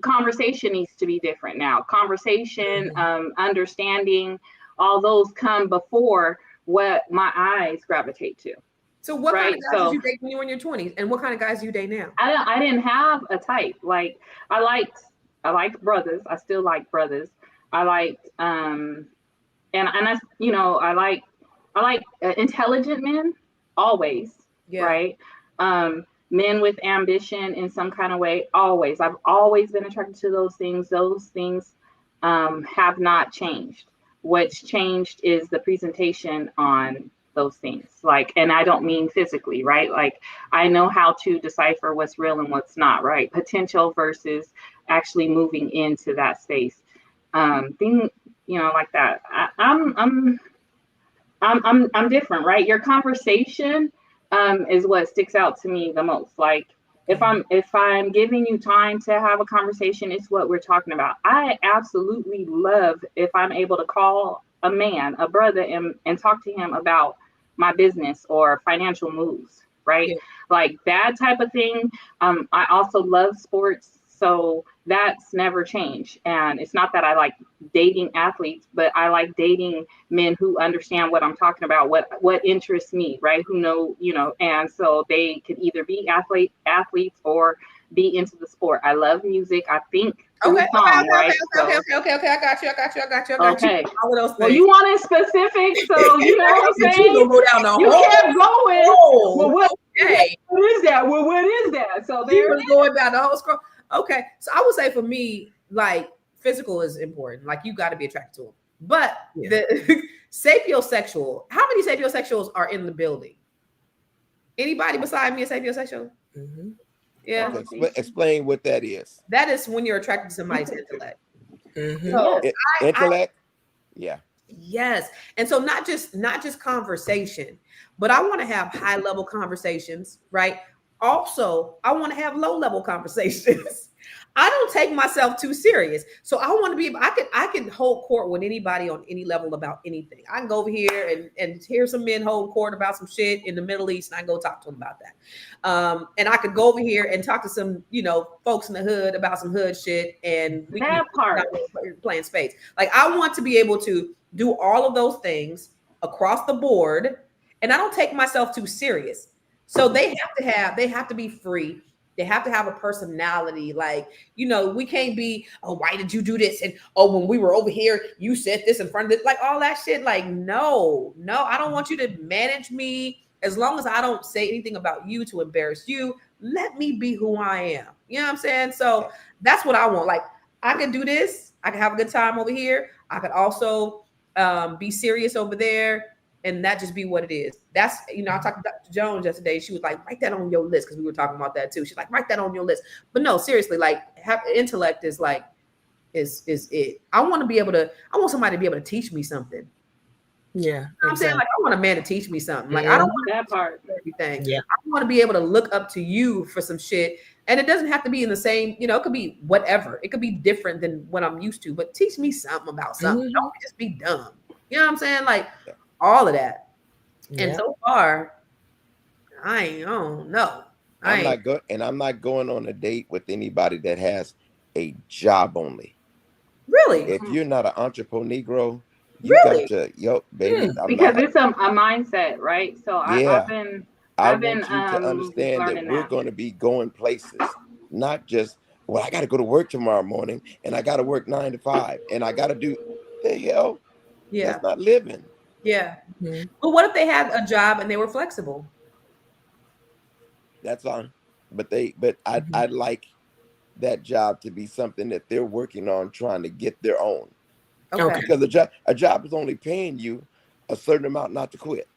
conversation needs to be different now. Conversation, understanding, all those come before what my eyes gravitate to. So what kind of guys did you date when you were in your 20s, and what kind of guys do you date now? I didn't have a type. Like I liked brothers. I still like brothers. I liked and I I like intelligent men always. Yeah. Right. Men with ambition in some kind of way. Always. I've always been attracted to those things. Those things have not changed. What's changed is the presentation on those things. Like, and I don't mean physically, right? Like I know how to decipher what's real and what's not, right? Potential versus actually moving into that space. Like that. I'm different, right? Your conversation is what sticks out to me the most. Like if I'm giving you time to have a conversation, it's what we're talking about. I absolutely love if I'm able to call a man, a brother, and talk to him about my business or financial moves, right? Yeah. Like that type of thing. I also love sports. So that's never changed. And it's not that I like dating athletes, but I like dating men who understand what I'm talking about, what interests me, right? Who know, and so they could either be athletes or be into the sport. I love music. I think through song, right? Okay. I got you. Okay. All of those things. Well, you want it specific, so you know what I'm saying? You go down the you whole kept going. Well, what is that? Well, what is that? So there was going down the whole scroll. Okay. So I would say for me, like physical is important. Like you got to be attracted to them. But the sapiosexual, how many sapiosexuals are in the building? Anybody beside me a sapiosexual? Mm-hmm. Yeah. Okay. Explain what that is. That is when you're attracted to somebody's intellect. Mm-hmm. So intellect. Yeah. Yes. And so not just conversation, but I want to have high level conversations, right? Also, I want to have low level conversations. I don't take myself too serious. So I want to be, I can hold court with anybody on any level about anything. I can go over here and hear some men hold court about some shit in the Middle East, and I can go talk to them about that. And I could go over here and talk to some, folks in the hood about some hood shit, and we can playing spades. Like I want to be able to do all of those things across the board, and I don't take myself too serious. So they have to be free. They have to have a personality. Like, we can't be, oh, why did you do this? And, oh, when we were over here, you said this in front of this, like all that shit. Like, no, I don't want you to manage me. As long as I don't say anything about you to embarrass you, let me be who I am. You know what I'm saying? So that's what I want. Like, I could do this. I could have a good time over here. I could also be serious over there. And that just be what it is. That's, I talked to Dr. Jones yesterday. She was like, write that on your list, because we were talking about that too. She's like, write that on your list. But no, seriously, like intellect is like, is it. I want somebody to be able to teach me something. Yeah. I'm saying, like, I want a man to teach me something. Like, I don't want that part. Everything. Yeah. I want to be able to look up to you for some shit. And it doesn't have to be in the same, it could be whatever. It could be different than what I'm used to, but teach me something about something. Mm-hmm. Don't just be dumb. You know what I'm saying? Like, all of that. And so far, I don't know. I'm not going on a date with anybody that has a job only. Really? If you're not an entrepreneur Negro, you really? got to, baby. Because it's a mindset, right? So I want you to understand that we're going to be going places, not just, well, I got to go to work tomorrow morning and I got to work 9 to 5 and I got to do the hell. Yeah. That's not living. Yeah. Mm-hmm. But what if they had a job and they were flexible? That's fine. But I'd like that job to be something that they're working on, trying to get their own. Okay. Because a job is only paying you a certain amount not to quit.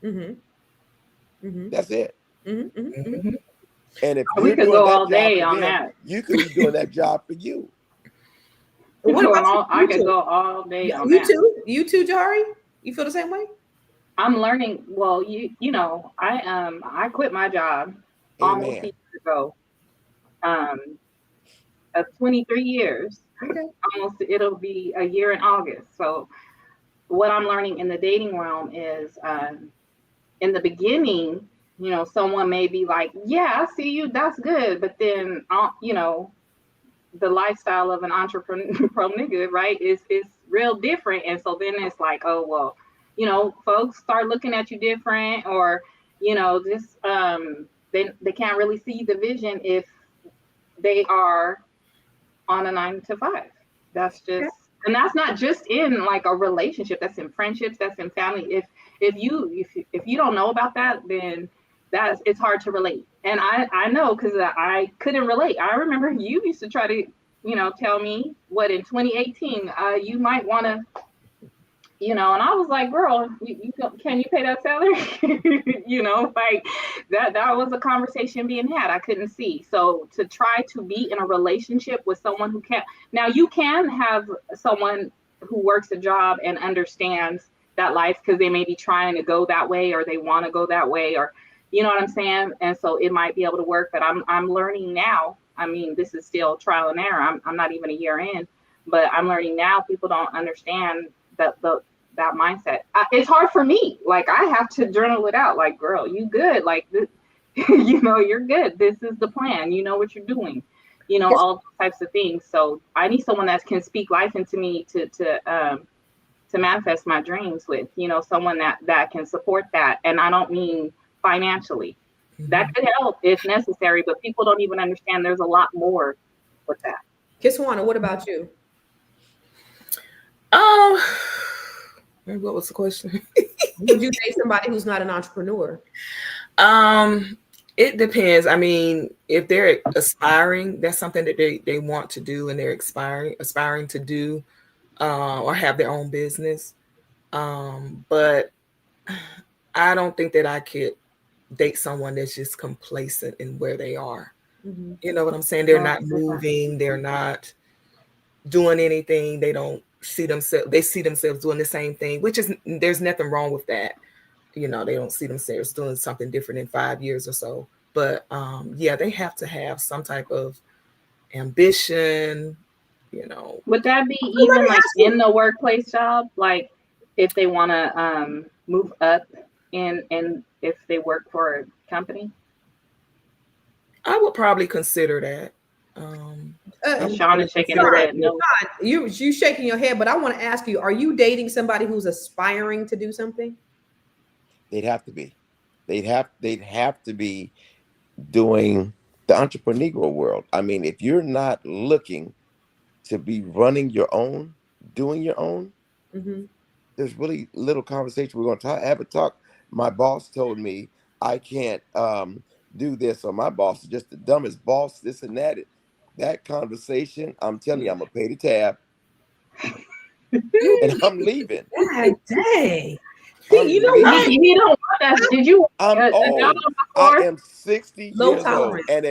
Mm-hmm. Mm-hmm. That's it. Mm-hmm. Mm-hmm. And if we could go all day on that, you could be doing that job for you. I could go all day on that. You too, Jari? You feel the same way? I'm learning. Well, I quit my job almost a year ago. Of 23 years. Okay. Almost, it'll be a year in August. So what I'm learning in the dating realm is in the beginning, someone may be like, yeah, I see you, that's good. But then, the lifestyle of an entrepreneur nigga, right, is real different. And so then it's like, oh, well, folks start looking at you different, or, just they can't really see the vision if they are on a 9 to 5. That's just, and that's not just in like a relationship. That's in friendships. That's in family. If you don't know about that, then it's hard to relate. And I know, because I couldn't relate. I remember you used to try to, tell me what in 2018 you might want to, and I was like, girl, can you pay that salary? Like that was a conversation being had. I couldn't see. So to try to be in a relationship with someone who can't, now you can have someone who works a job and understands that life, because they may be trying to go that way, or they want to go that way, or, you know what I'm saying? And so it might be able to work, but I'm learning now. I mean, this is still trial and error. I'm not even a year in, but I'm learning now. People don't understand that mindset. It's hard for me. Like, I have to journal it out. Like, girl, you good? Like, this, you're good. This is the plan. You know what you're doing. All those types of things. So I need someone that can speak life into me to manifest my dreams with. Someone that can support that. And I don't mean financially. Mm-hmm. That could help if necessary, but people don't even understand there's a lot more with that. Kiswana, what about you? What was the question? Would you date somebody who's not an entrepreneur? It depends. I mean, if they're aspiring, that's something that they want to do, and they're aspiring to do, or have their own business. But I don't think that I could date someone that's just complacent in where they are. Mm-hmm. You know what I'm saying? They're not moving. They're not doing anything. They don't see themselves. They see themselves doing the same thing, which is, there's nothing wrong with that. You know, they don't see themselves doing something different in 5 years or so. But yeah, they have to have some type of ambition, you know. Would that be even like in the workplace job? Like if they want to move up and if they work for a company? I would probably consider that. Sean is shaking her head. No. You shaking your head, but I want to ask you, are you dating somebody who's aspiring to do something? They'd have to be. They'd have to be doing the entrepreneurial world. I mean, if you're not looking to be running your own, doing your own, mm-hmm. there's really little conversation we're going to have a talk. My boss told me I can't do this, or my boss is just the dumbest boss, this and that. That conversation, I'm telling you, I'm going to pay the tab. And I'm leaving. God dang. You know what? You don't want that. Did you? I'm old. I am 60 years old, and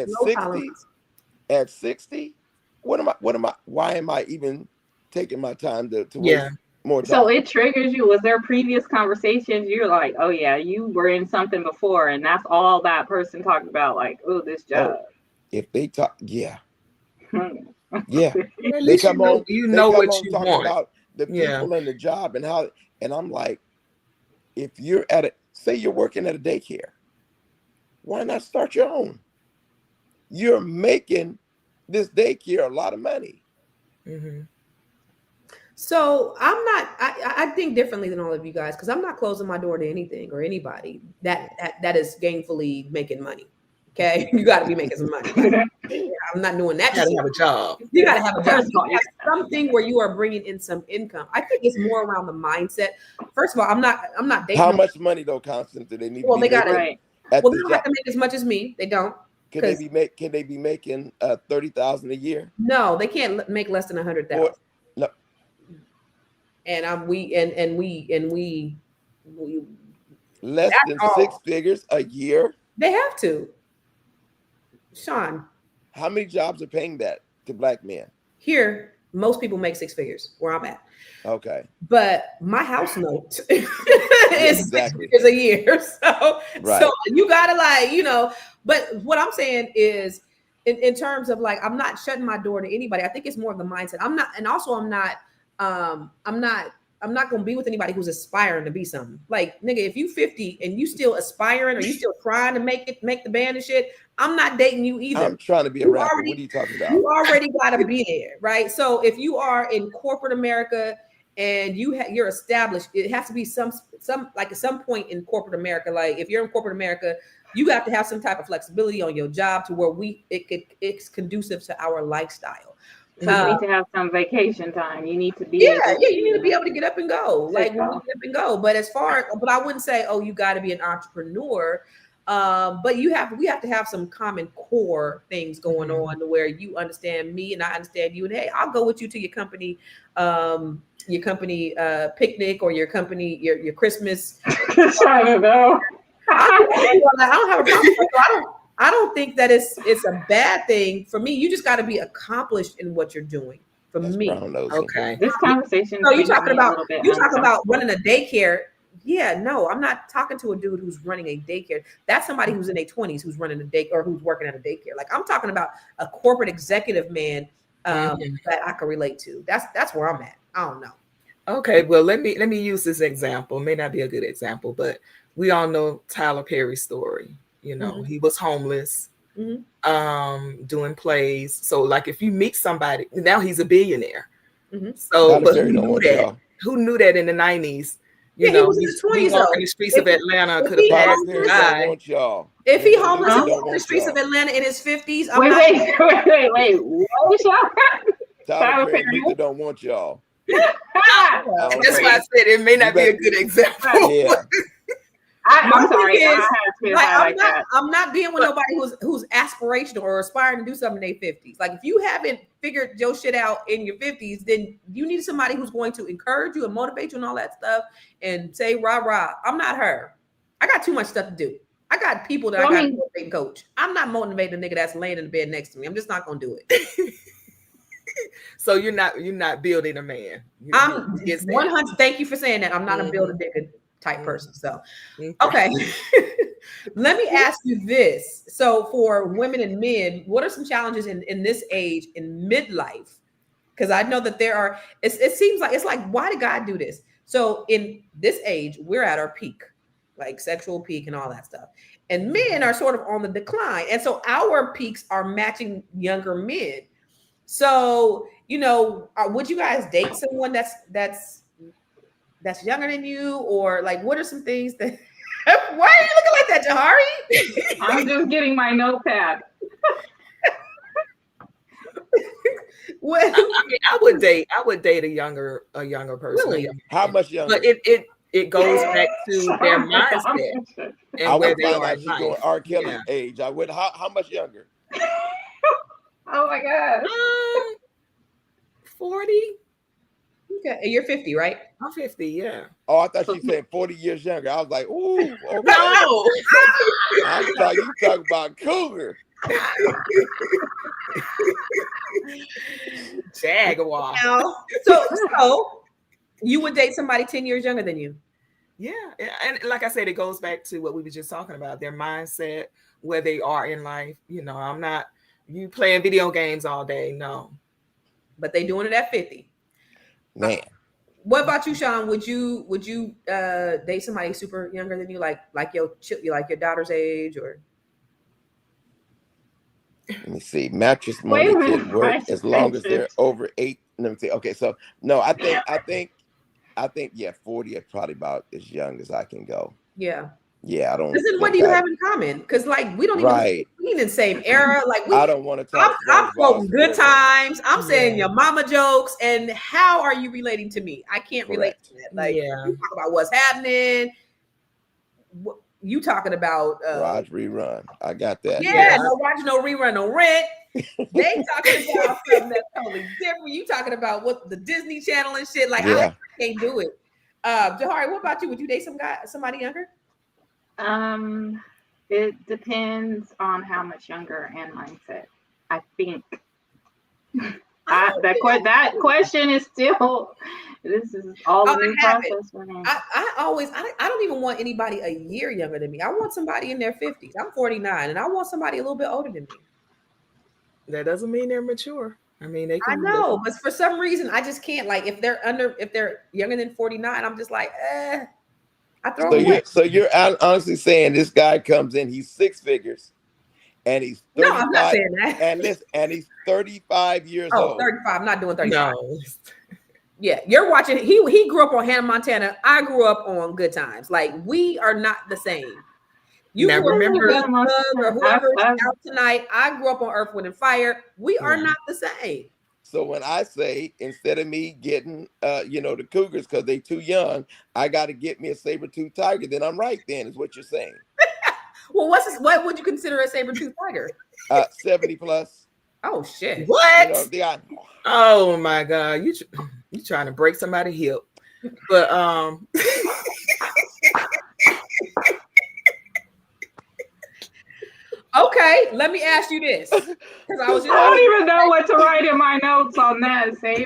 at 60, what am I? Why am I even taking my time to waste more time? So it triggers you. Was there previous conversations? You're like, oh yeah, you were in something before, and that's all that person talked about. Like, oh, this job. Oh, if they talk, yeah. They come on. You know what you want about the people and the job and how. And I'm like, if you're say you're working at a daycare, why not start your own? You're making this daycare a lot of money. Mm-hmm. So I think differently than all of you guys, because I'm not closing my door to anything or anybody that is gainfully making money. Okay, you got to be making some money. I'm not doing that. You got to have a job. You got to have a job. You have something where you are bringing in some income. I think it's more around the mindset. First of all, I'm not dating. How much money though, Constance, do they need? Well, they got right. Well, they don't have to make as much as me. They don't. Can they be making $30,000 a year? No, they can't make less than 100,000. No. And we less than all. 6 figures a year. They have to. Sean, how many jobs are paying that to Black men? Here, most people make 6 figures where I'm at. Okay. But my house note is 6 figures a year. So you gotta but what I'm saying is in terms of like, I'm not shutting my door to anybody. I think it's more of the mindset. I'm not gonna be with anybody who's aspiring to be something. Like, nigga, if you 50 and you still aspiring or you still trying to make the band and shit, I'm not dating you either. I'm trying to be a rapper. What are you talking about? You already gotta be there, right? So if you are in corporate America and you're established, it has to be some like at some point in corporate America. Like if you're in corporate America, you have to have some type of flexibility on your job to where it's conducive to our lifestyle. So you need to have some vacation time. You need to be you need to be able to get up and go. Like get up and go. But I wouldn't say, oh, you got to be an entrepreneur. But we have to have some common core things going on where you understand me and I understand you. And hey, I'll go with you to your company picnic or your company, your Christmas. I don't know. I don't have a problem. I don't think that it's a bad thing for me. You just got to be accomplished in what you're doing. For me, okay. This conversation. So you're talking about running a daycare. Yeah, no, I'm not talking to a dude who's running a daycare. That's somebody who's in their 20s who's running a daycare or who's working at a daycare. Like I'm talking about a corporate executive man that I can relate to. That's where I'm at. I don't know. Okay, well let me use this example. It may not be a good example, but we all know Tyler Perry's story. You know, he was homeless, doing plays. So like if you meet somebody, now he's a billionaire. So but who knew that in the 90s? You know, he was in his 20s. Walking the streets of Atlanta could have passed the guy. If he homeless in the streets of Atlanta in his 50s, wait. What was y'all? Tyler Perry and Luther don't want y'all. That's why I said it may not be a good example. Yeah. I'm sorry. I'm not being with nobody who's aspirational or aspiring to do something in their 50s. Like if you haven't figured your shit out in your 50s, then you need somebody who's going to encourage you and motivate you and all that stuff and say rah rah. I'm not her. I got too much stuff to do. I got people that I got to motivate and coach. I'm not motivating a nigga that's laying in the bed next to me. I'm just not gonna do it. So you're not building a man. I'm 100. Thank you for saying that. I'm not a build a nigga type person. So, okay. Let me ask you this. So for women and men, what are some challenges in this age in midlife? Because I know that there are, it seems like, it's like, why did God do this? So in this age, we're at our peak, like sexual peak and all that stuff. And men are sort of on the decline. And so our peaks are matching younger men. So, would you guys date someone that's younger than you? Or like, what are some things that, why are you looking like that, Jahari? I'm just getting my notepad. Well, I mean, I would date a younger person. Really? How much younger? But it goes back to their mindset. I would find out she's going R. Kelly age. I would. How much younger? Oh my God. 40. Okay, you're 50, right? I'm 50, yeah. Oh, I thought she said 40 years younger. I was like, ooh, okay. No. I thought you talking about cougar. Jaguar. So you would date somebody 10 years younger than you? Yeah, and like I said, it goes back to what we were just talking about, their mindset, where they are in life. I'm not you playing video games all day, no. But they doing it at 50. Man. What about you, Sean? Would you date somebody super younger than you, like your daughter's age, or? Let me see. Mattress Mon can work as long as they're over 8. Let me see. Okay, so no, I think, yeah, 40 is probably about as young as I can go. Yeah. Yeah, I don't. Listen, what do you have in common? Because like we don't even be in the same era. Like I don't want to talk. I'm quoting good times. I'm saying your mama jokes, and how are you relating to me? I can't relate to that. Like you talk about what's happening. You talking about Raj rerun? I got that. Yeah, no Raj, no rerun, no rent. They talking about something that's totally different. You talking about what the Disney Channel and shit. Like I can't do it. Jahari, what about you? Would you date somebody younger? It depends on how much younger and mindset. I think that question is still. This is all a new process for me. I don't even want anybody a year younger than me. I want somebody in their 50s. I'm 49, and I want somebody a little bit older than me. That doesn't mean they're mature. I mean, they can. I know, but for some reason, I just can't. Like, if they're younger than 49, I'm just like, I throw them away. So you're honestly saying this guy comes in, he's 6 figures, and he's 35. No, I'm not saying that. And he's 35 years old. 35. I'm not doing 35. No. Yeah, you're watching. He grew up on Hannah Montana. I grew up on Good Times. Like, we are not the same. You remember or whoever's out tonight. I grew up on Earth, Wind, and Fire. We are not the same. So when I say, instead of me getting the cougars because they too young, I got to get me a saber-tooth tiger, then I'm right then, is what you're saying. Well, what would you consider a saber-tooth tiger? 70 plus. Oh shit. What? Oh my God. You trying to break somebody's hip. But okay, let me ask you this. Because I don't even know what to write in my notes on that. I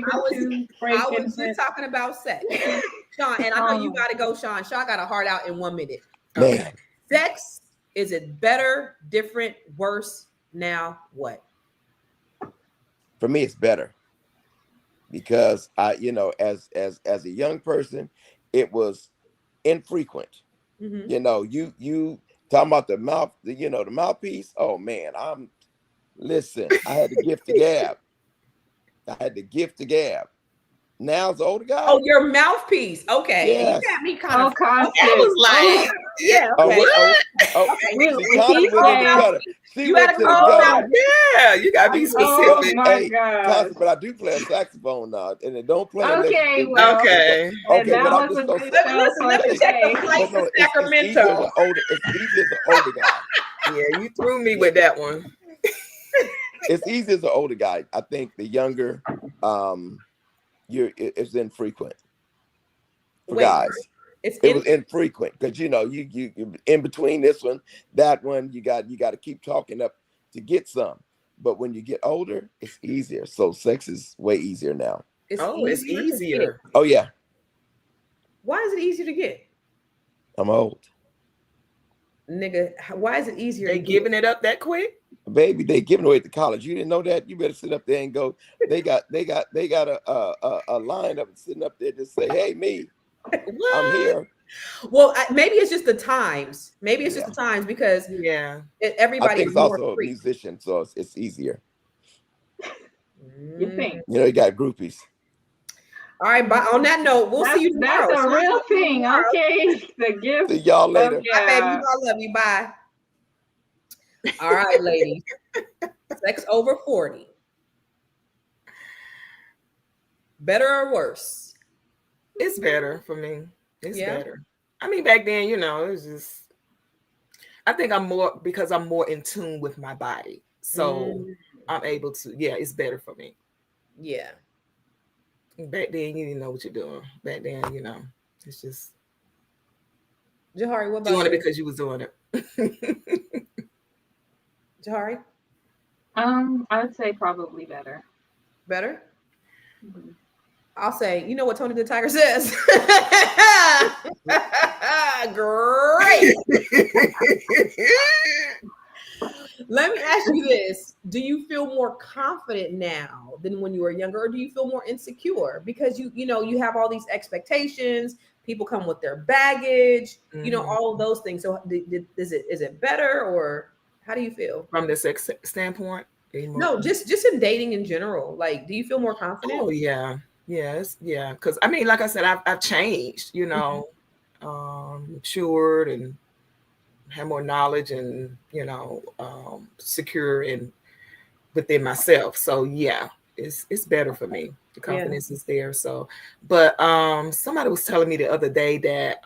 was just talking about sex. Sean, and I know you gotta go, Sean. Sean got a heart out in 1 minute. Man. Sex, is it better, different, worse? Now what? For me, it's better. Because I, as a young person, it was infrequent. Mm-hmm. You talking about the mouth, the mouthpiece. Oh man, I had the gift to gab. Now it's the older guy. Oh, your mouthpiece. Okay. Yes. You got me kind of. That was like Yeah. Oh, Okay. See, Connie went in the gutter. She went to the gutter. Yeah, you gotta be specific. Oh my Hey, gosh. Constance, but I do play a saxophone now, and it don't play unless Okay, you well, Okay. Okay, that but I'm was just a gonna good say, show for Let me check today. the flight but no, to it's easier as Sacramento. an older. It's easier as an older guy. Yeah, you threw me with that one. It's easy as an older guy. I think the younger, it's infrequent for Wait, guys. It was infrequent because you in between this one, that one, you got to keep talking up to get some. But when you get older, it's easier. So sex is way easier now. It's easier. Oh yeah, Why is it easier to get? I'm old. Nigga, why is it easier They to get? giving it up that quick? Baby, they giving away at the college. You didn't know that? You better sit up there and go. They got a line up sitting up there to say, "Hey, me, I'm here." Well, maybe it's just the times. Maybe it's just the times because everybody. I think it's also a musician, so it's easier. You think? You got groupies. All right, but on that note, we'll see you tomorrow. That's a real thing. Okay, the gift. See y'all later. Bye, baby. I love you. Bye. All right, ladies. Sex over 40. Better or worse? It's better for me. It's better. I mean, back then, it was just. I think I'm more because I'm more in tune with my body, so I'm able to. Yeah, it's better for me. Yeah. Back then, you didn't know what you're doing. Back then, it's just. Jahari, what about doing it because you was doing it? Jahari? I would say probably better. Better? Mm-hmm. I'll say, you know what Tony the Tiger says? Great. Let me ask you this. Do you feel more confident now than when you were younger, or do you feel more insecure? Because you have all these expectations, people come with their baggage, all of those things. So is it better, or how do you feel? From the sex standpoint? No, just in dating in general. Like, do you feel more confident? Oh yeah. Yes, yeah. Because I mean, like I said, I've changed, matured and have more knowledge and secure and within myself. So yeah, it's better for me. The confidence is there. So, but somebody was telling me the other day that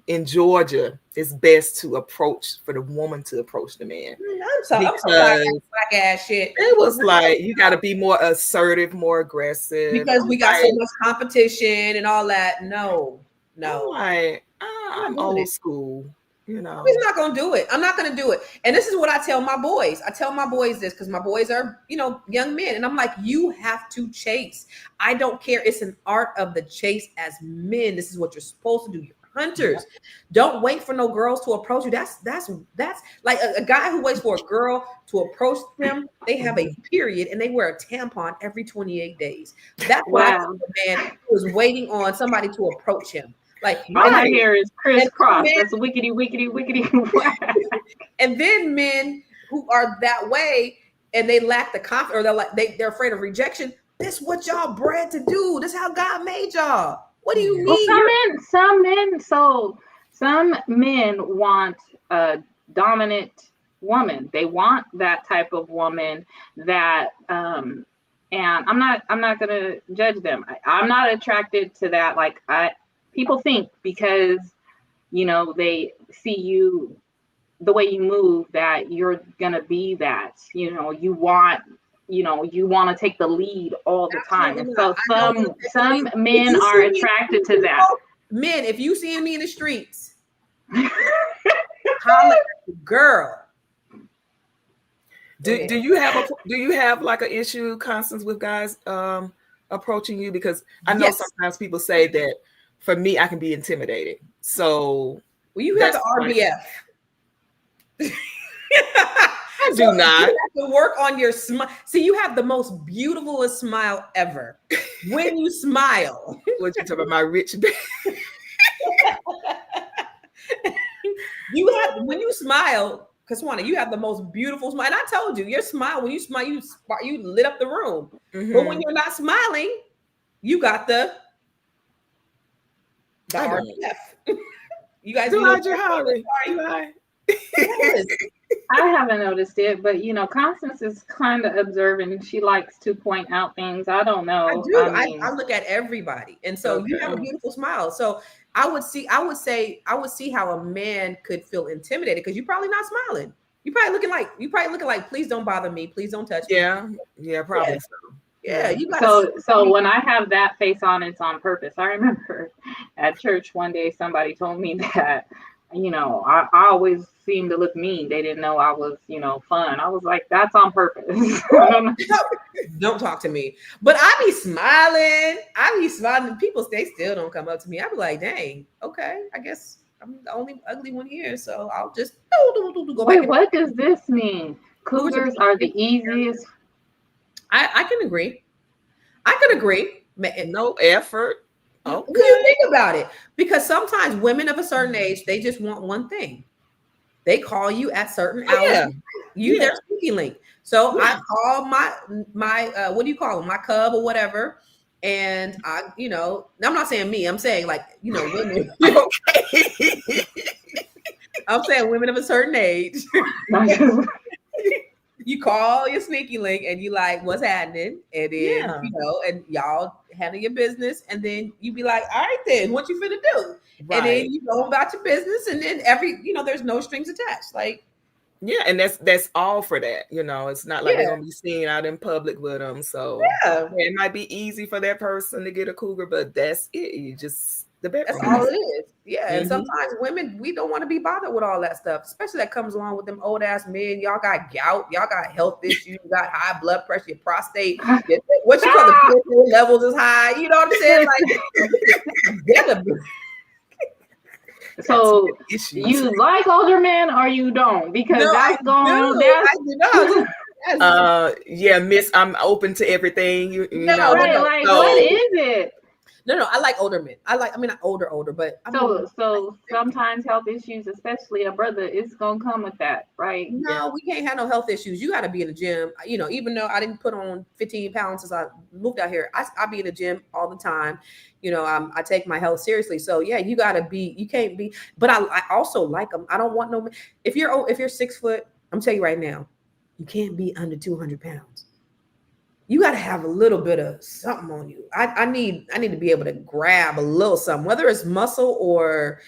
in Georgia it's best for the woman to approach the man. I'm so black ass shit. It was like you got to be more assertive, more aggressive because we got so much competition and all that. No. I'm old school. He's not gonna do it. I'm not gonna do it. And this is what I tell my boys. I tell my boys this because my boys are, young men. And I'm like, you have to chase. I don't care. It's an art of the chase as men. This is what you're supposed to do. You're hunters. Don't wait for no girls to approach you. That's like a guy who waits for a girl to approach them. They have a period and they wear a tampon every 28 days. That's what I tell a man who is waiting on somebody to approach him. Like all I hear is crisscross. That's wickety, wickety, wickety. And then men who are that way and they lack the confidence, or they're afraid of rejection. This is what y'all bred to do. This is how God made y'all. What do you mean? Well, some men want a dominant woman. They want that type of woman that and I'm not gonna judge them. I'm not attracted to that. Like people think because, they see you, the way you move, that you're going to be that, you want to take the lead all the time. And so some men are attracted to that. Men, if you see me in the streets, holla, girl. Do you have like an issue, Constance, with guys approaching you? Because I know sometimes people say that for me, I can be intimidated. So you have the RBF. I do not. You have to work on your smile. See, you have the most beautifulest smile ever. When you smile. What you talking about, my rich baby? When you smile, Kisana, you have the most beautiful smile. And I told you, your smile, when you smile, you lit up the room. Mm-hmm. But when you're not smiling, you got the RBF. You guys Do I? Yes. I haven't noticed it, but Constance is kind of observant. She likes to point out things. I don't know. I do. I look at everybody, and so you have a beautiful smile. So I would see how a man could feel intimidated because you're probably not smiling. You're probably looking like, please don't bother me, please don't touch me. Yeah, probably so. Yeah, you got so when I have that face on, it's on purpose. I remember at church one day somebody told me that, I always seemed to look mean. They didn't know I was, fun. I was like, that's on purpose. Don't talk to me. But I be smiling. People, they still don't come up to me. I be like, dang, okay, I guess I'm the only ugly one here. So I'll just go back. Wait, what does this mean? Cougars are the easiest. I can agree. I can agree. No effort. Okay. What do you think about it? Because sometimes women of a certain age, they just want one thing. They call you at certain hours. Their sneaky link. So I call my what do you call them? My cub or whatever. And I'm not saying me. I'm saying women. Okay. I'm saying women of a certain age. You call your sneaky link and you like, what's happening? And then, and y'all handle your business. And then you be like, all right, then what you finna do? Right. And then you go about your business. And then there's no strings attached. Like, yeah. And that's all for that. It's not like they're going to be seen out in public with them. So it might be easy for that person to get a cougar, but that's it. You just, that's all it is. Yeah. Mm-hmm. And sometimes women, we don't want to be bothered with all that stuff, especially that comes along with them old ass men. Y'all got gout, y'all got health issues, you got high blood pressure, your prostate, what you call the levels is high. You know what I'm saying? Like, so you like older men or you don't? Because that's going. Miss, I'm open to everything. You know. Right, like what is it? No, I like older men. Not older, but so sometimes health issues, especially a brother, is gonna come with that, right? No, we can't have no health issues. You got to be in the gym. Even though I didn't put on 15 pounds since I moved out here, I be in the gym all the time. I take my health seriously. So yeah, you got to be. You can't be. But I also like them. I don't want no. If you're 6 foot, I'm telling you right now, you can't be under 200 pounds. You got to have a little bit of something on you. I need to be able to grab a little something, whether it's muscle or,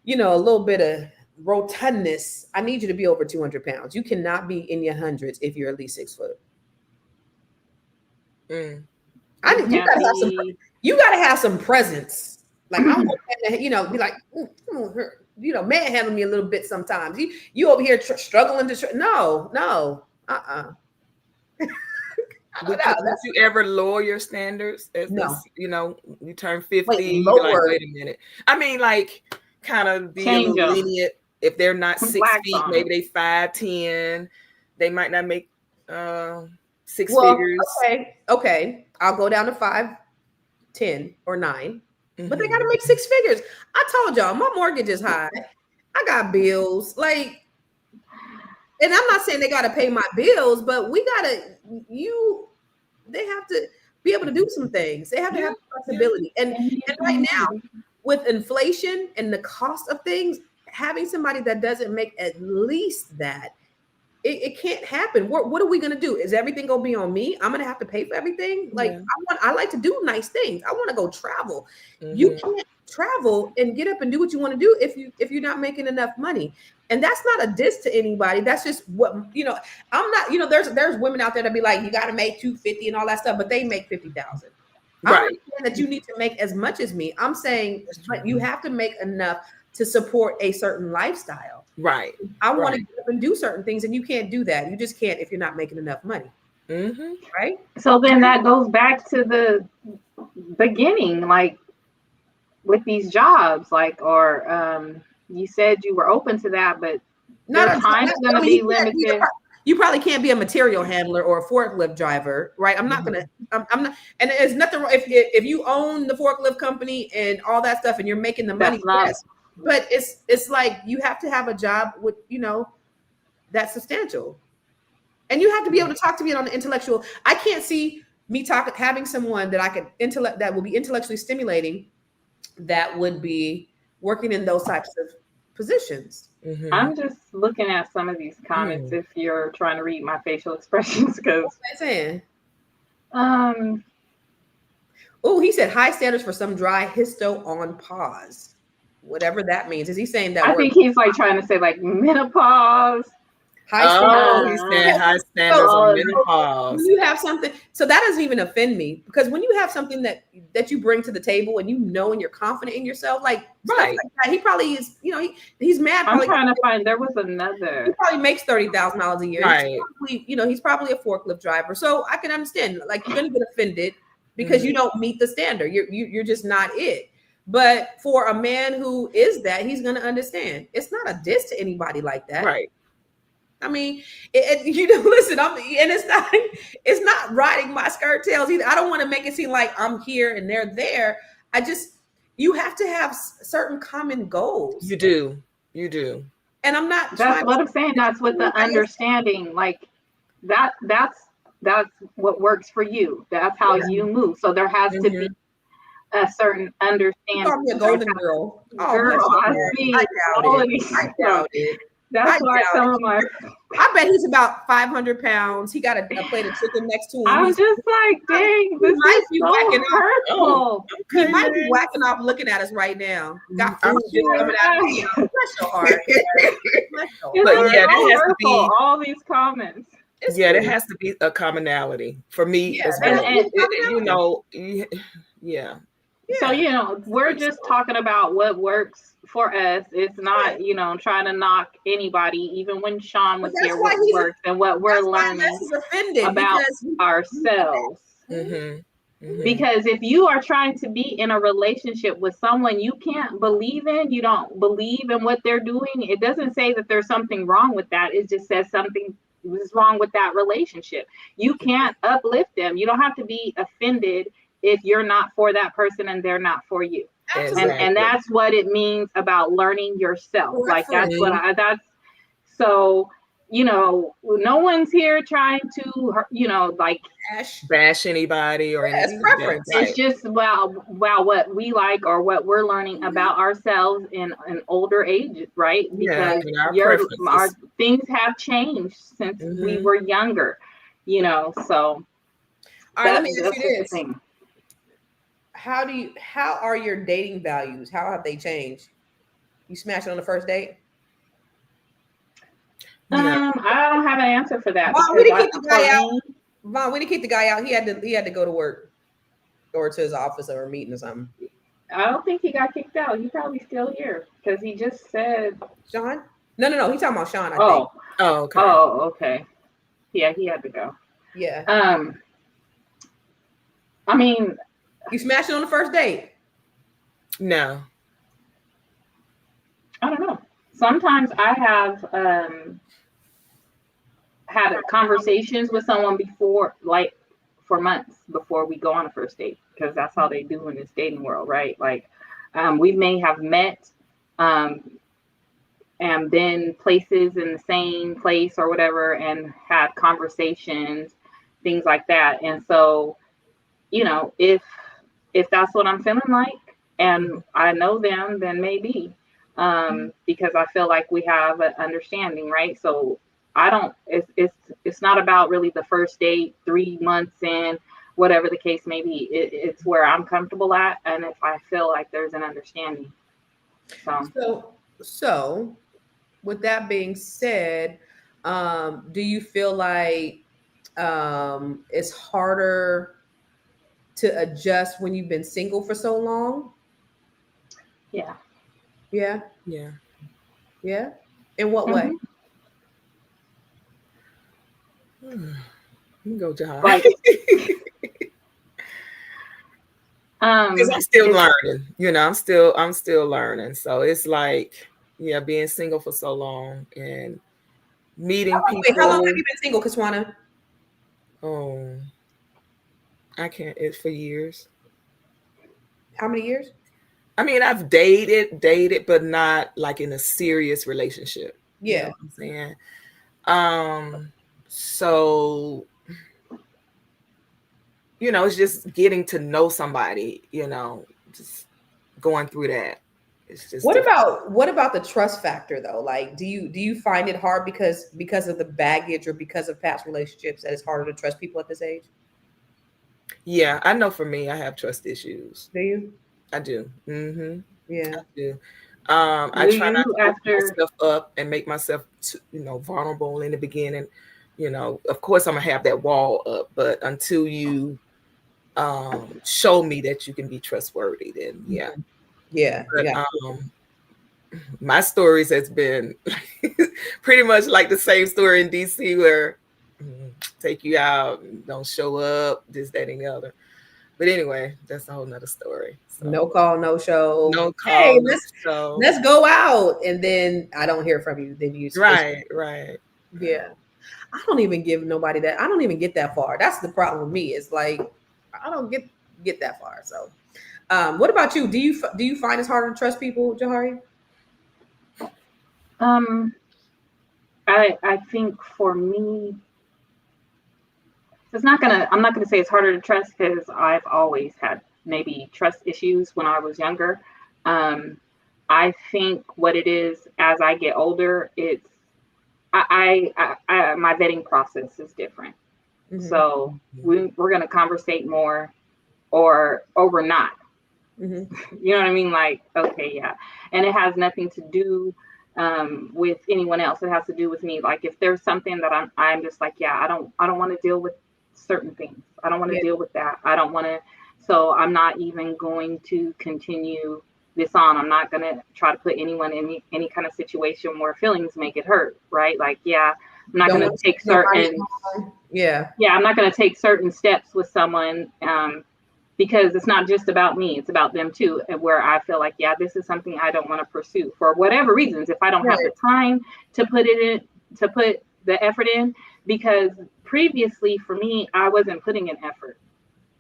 a little bit of rotundness. I need you to be over 200 pounds. You cannot be in your hundreds if you're at least 6 foot. You got to have some presence. Like I want to, be like, manhandle me a little bit sometimes. You over here struggling to no. Would you ever lower your standards? No. You turn 50, wait, you're like, wait a minute. I mean, like, kind of be a little lenient. If they're not 6 feet, maybe they 5'10". They might not make 6 figures. Okay. I'll go down to 5'10" or 9, but they got to make 6 figures. I told y'all, my mortgage is high. I got bills. Like, and I'm not saying they got to pay my bills, but they have to be able to do some things. They have to have flexibility. And right now, with inflation and the cost of things, having somebody that doesn't make at least that, it can't happen. What are we going to do? Is everything going to be on me? I'm going to have to pay for everything. Like I like to do nice things. I want to go travel. You can't travel and get up and do what you want to do if you're not making enough money. And that's not a diss to anybody. That's just what, I'm not, there's women out there that be like, you got to make 250 and all that stuff, but they make 50,000. I'm not saying that you need to make as much as me. I'm saying you have to make enough to support a certain lifestyle. Right. I want to get up and do certain things, and you can't do that. You just can't if you're not making enough money. Right. So then that goes back to the beginning, like with these jobs, you said you were open to that, but time's going to be limited. You probably can't be a material handler or a forklift driver, right? I'm not gonna. I'm not. And there's nothing wrong if you own the forklift company and all that stuff, and you're making the money. Yes, but it's like you have to have a job with that's substantial, and you have to be able to talk to me on the intellectual. I can't see me having someone that I could that will be intellectually stimulating. That would be working in those types of positions. Mhm. I'm just looking at some of these comments if you're trying to read my facial expressions, because What's that saying? Oh, he said high standards for some dry histo on pause. Whatever that means. Is he saying that I think he's like trying to say like menopause. High standards. He's saying high standards on menopause. When you have something, so that doesn't even offend me, because when you have something that you bring to the table and and you're confident in yourself, like stuff like that, he probably is. He's mad. I'm trying to find. There was another. He probably makes $30,000 a year. Right. He's probably a forklift driver, so I can understand. Like, you're gonna get offended because you don't meet the standard. You're just not it. But for a man who is that, he's gonna understand. It's not a diss to anybody like that. Right. I mean, listen, it's not riding my skirt tails either. I don't want to make it seem like I'm here and they're there. You have to have certain common goals. You do. And I'm not. That's what I'm saying. That's what the understanding, like that's what works for you. That's how you move. So there has to be a certain understanding. You call me a golden girl. Girl, I see all of these. I doubt it. That's why some of my. I bet he's about 500 pounds. He got a plate of chicken next to him. I'm just like, dang, this might be so hurtful. He might be whacking off looking at us right now. Got food coming out of his bless your heart. But yeah, there has to be all these comments. There has to be a commonality for me as well. So, we're just talking about what works for us. It's not, trying to knock anybody, even when Sean was here, what works and what we're learning about ourselves. Because if you are trying to be in a relationship with someone you can't believe in, you don't believe in what they're doing, it doesn't say that there's something wrong with that. It just says something is wrong with that relationship. You can't uplift them. You don't have to be offended if you're not for that person and they're not for you. And that's what it means about learning yourself. Like so, no one's here trying to, like bash anybody or anything. Preference. Right. It's just what we like or what we're learning about ourselves in an older age, right? Because our things have changed since we were younger, so. All right, let me ask you this. How are your dating values? How have they changed? You smash it on the first date? I don't have an answer for that. Vaughn, we didn't keep the guy out. Vaughn, we didn't keep the guy out. He had to go to work or to his office or a meeting or something. I don't think he got kicked out. He's probably still here because he just said Sean. No. He's talking about Sean. I think. Oh, okay. Oh, okay. Yeah, he had to go. Yeah. I mean, you smashed it on the first date? No. I don't know. Sometimes I have had conversations with someone before, like for months before we go on a first date, because that's how they do in this dating world, right? Like we may have met and been places in the same place or whatever and had conversations, things like that. And so, if that's what I'm feeling like and I know them, then maybe because I feel like we have an understanding, right? So it's not about really the first date, 3 months in, whatever the case may be. It's where I'm comfortable at, and if I feel like there's an understanding. So with that being said, do you feel like it's harder to adjust when you've been single for so long? Yeah. In what way? You can go, John. Like, because I'm still learning. I'm still learning. So it's like, being single for so long and meeting people. Wait, how long have you been single, Kisana? Oh, I can't. It's for years. How many years? I mean, I've dated, but not like in a serious relationship. Yeah. You know what I'm saying? So, it's just getting to know somebody, just going through that. It's just What different. about the trust factor though? Like, do you find it hard because of the baggage or because of past relationships that it's harder to trust people at this age? Yeah, I know for me, I have trust issues. Do you? I do. Yeah. I do. I Do try not you to open after? myself up and make myself, vulnerable in the beginning. Of course, I'm gonna have that wall up, but until you show me that you can be trustworthy, then yeah. Yeah. But Yeah. my stories has been pretty much like the same story in DC where take you out, don't show up, this, that, and the other. But anyway, that's a whole nother story. So No call, no show. no Hey, call, no show. let's go out, and then I don't hear from you. Then Right. yeah. I don't even give nobody that. I don't even get that far. That's the problem with me. It's like I don't get that far. So, what about you? Do you find it's harder to trust people, Jahari? Um, I think for me, I'm not gonna say it's harder to trust because I've always had maybe trust issues when I was younger. Um, I think what it is as I get older, it's my vetting process is different. Mm-hmm. So we're gonna conversate more, or we're not. Mm-hmm. You know what I mean? Like, okay, yeah. And it has nothing to do with anyone else. It has to do with me. Like if there's something that I'm just like, yeah, I don't want to deal with certain things. I don't want to Yeah. deal with that. I don't want to. So I'm not even going to continue this on. I'm not going to try to put anyone in any kind of situation where feelings make it hurt. Right. Like, yeah, I'm not Don't going want to to take take nobody certain, home. Yeah. yeah, I'm not going to take certain steps with someone because it's not just about me, it's about them too. And where I feel like, yeah, this is something I don't want to pursue for whatever reasons. If I don't have Right. the time to put it in, to put the effort in, because previously for me, I wasn't putting in effort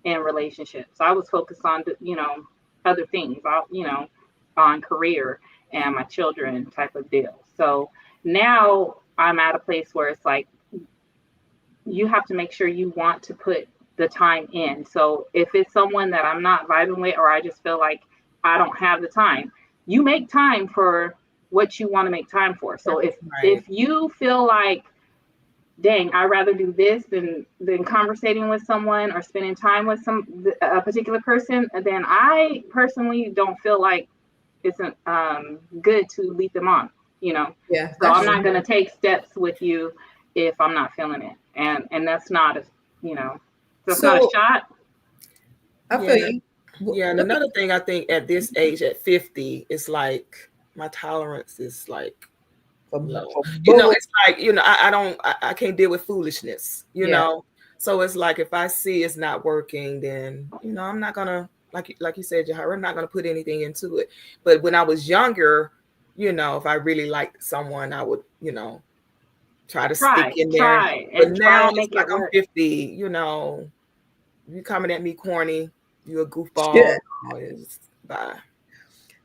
in relationships. I was focused on, other things, on career and my children type of deal. So now I'm at a place where it's like, you have to make sure you want to put the time in. So if it's someone that I'm not vibing with, or I just feel like I don't have the time, you make time for what you want to make time for. So if you feel like, dang, I'd rather do this than conversating with someone or spending time with a particular person, then I personally don't feel like it's good to lead them on, Yeah. So That's I'm not true. going to take steps with you if I'm not feeling it. And that's not that's not a So shot. I feel you. Yeah, and another thing I think at this age, at 50, it's like my tolerance is like low. It's like, I can't deal with foolishness, So it's like if I see it's not working, then I'm not gonna, like you said, Jahara, I'm not gonna put anything into it. But when I was younger, if I really liked someone, I would, try to stick in there. But now it's make like it I'm work. 50, you coming at me corny, you a goofball. Yeah. Bye.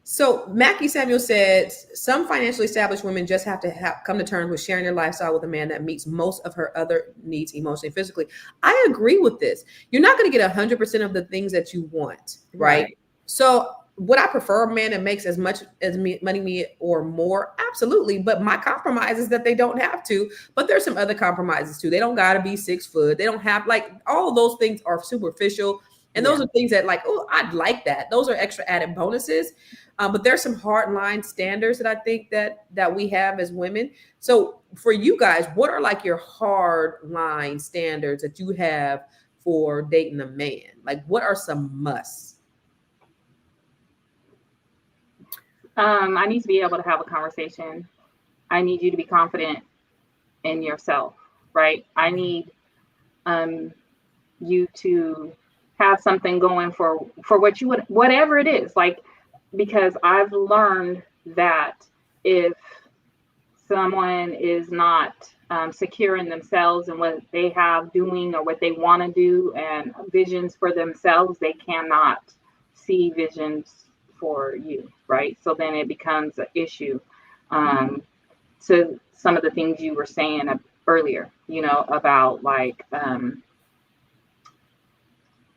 So Mackie Samuel said some financially established women just have to come to terms with sharing their lifestyle with a man that meets most of her other needs emotionally and physically. I agree with this. You're not going to get 100% of the things that you want, right? So would I prefer a man that makes as much as money or more? Absolutely. But my compromise is that they don't have to. But there's some other compromises too. They don't got to be 6 foot. They don't have all of those things are superficial. And those are things that oh, I'd like that. Those are extra added bonuses. But there's some hard line standards that I think that we have as women. So for you guys, what are your hard line standards that you have for dating a man? Like what are some musts? I need to be able to have a conversation. I need you to be confident in yourself, right? I need you to have something going for what you would, whatever it is, because I've learned that if someone is not secure in themselves and what they have doing or what they want to do and visions for themselves, they cannot see visions for you, right? So then it becomes an issue. To some of the things you were saying earlier, about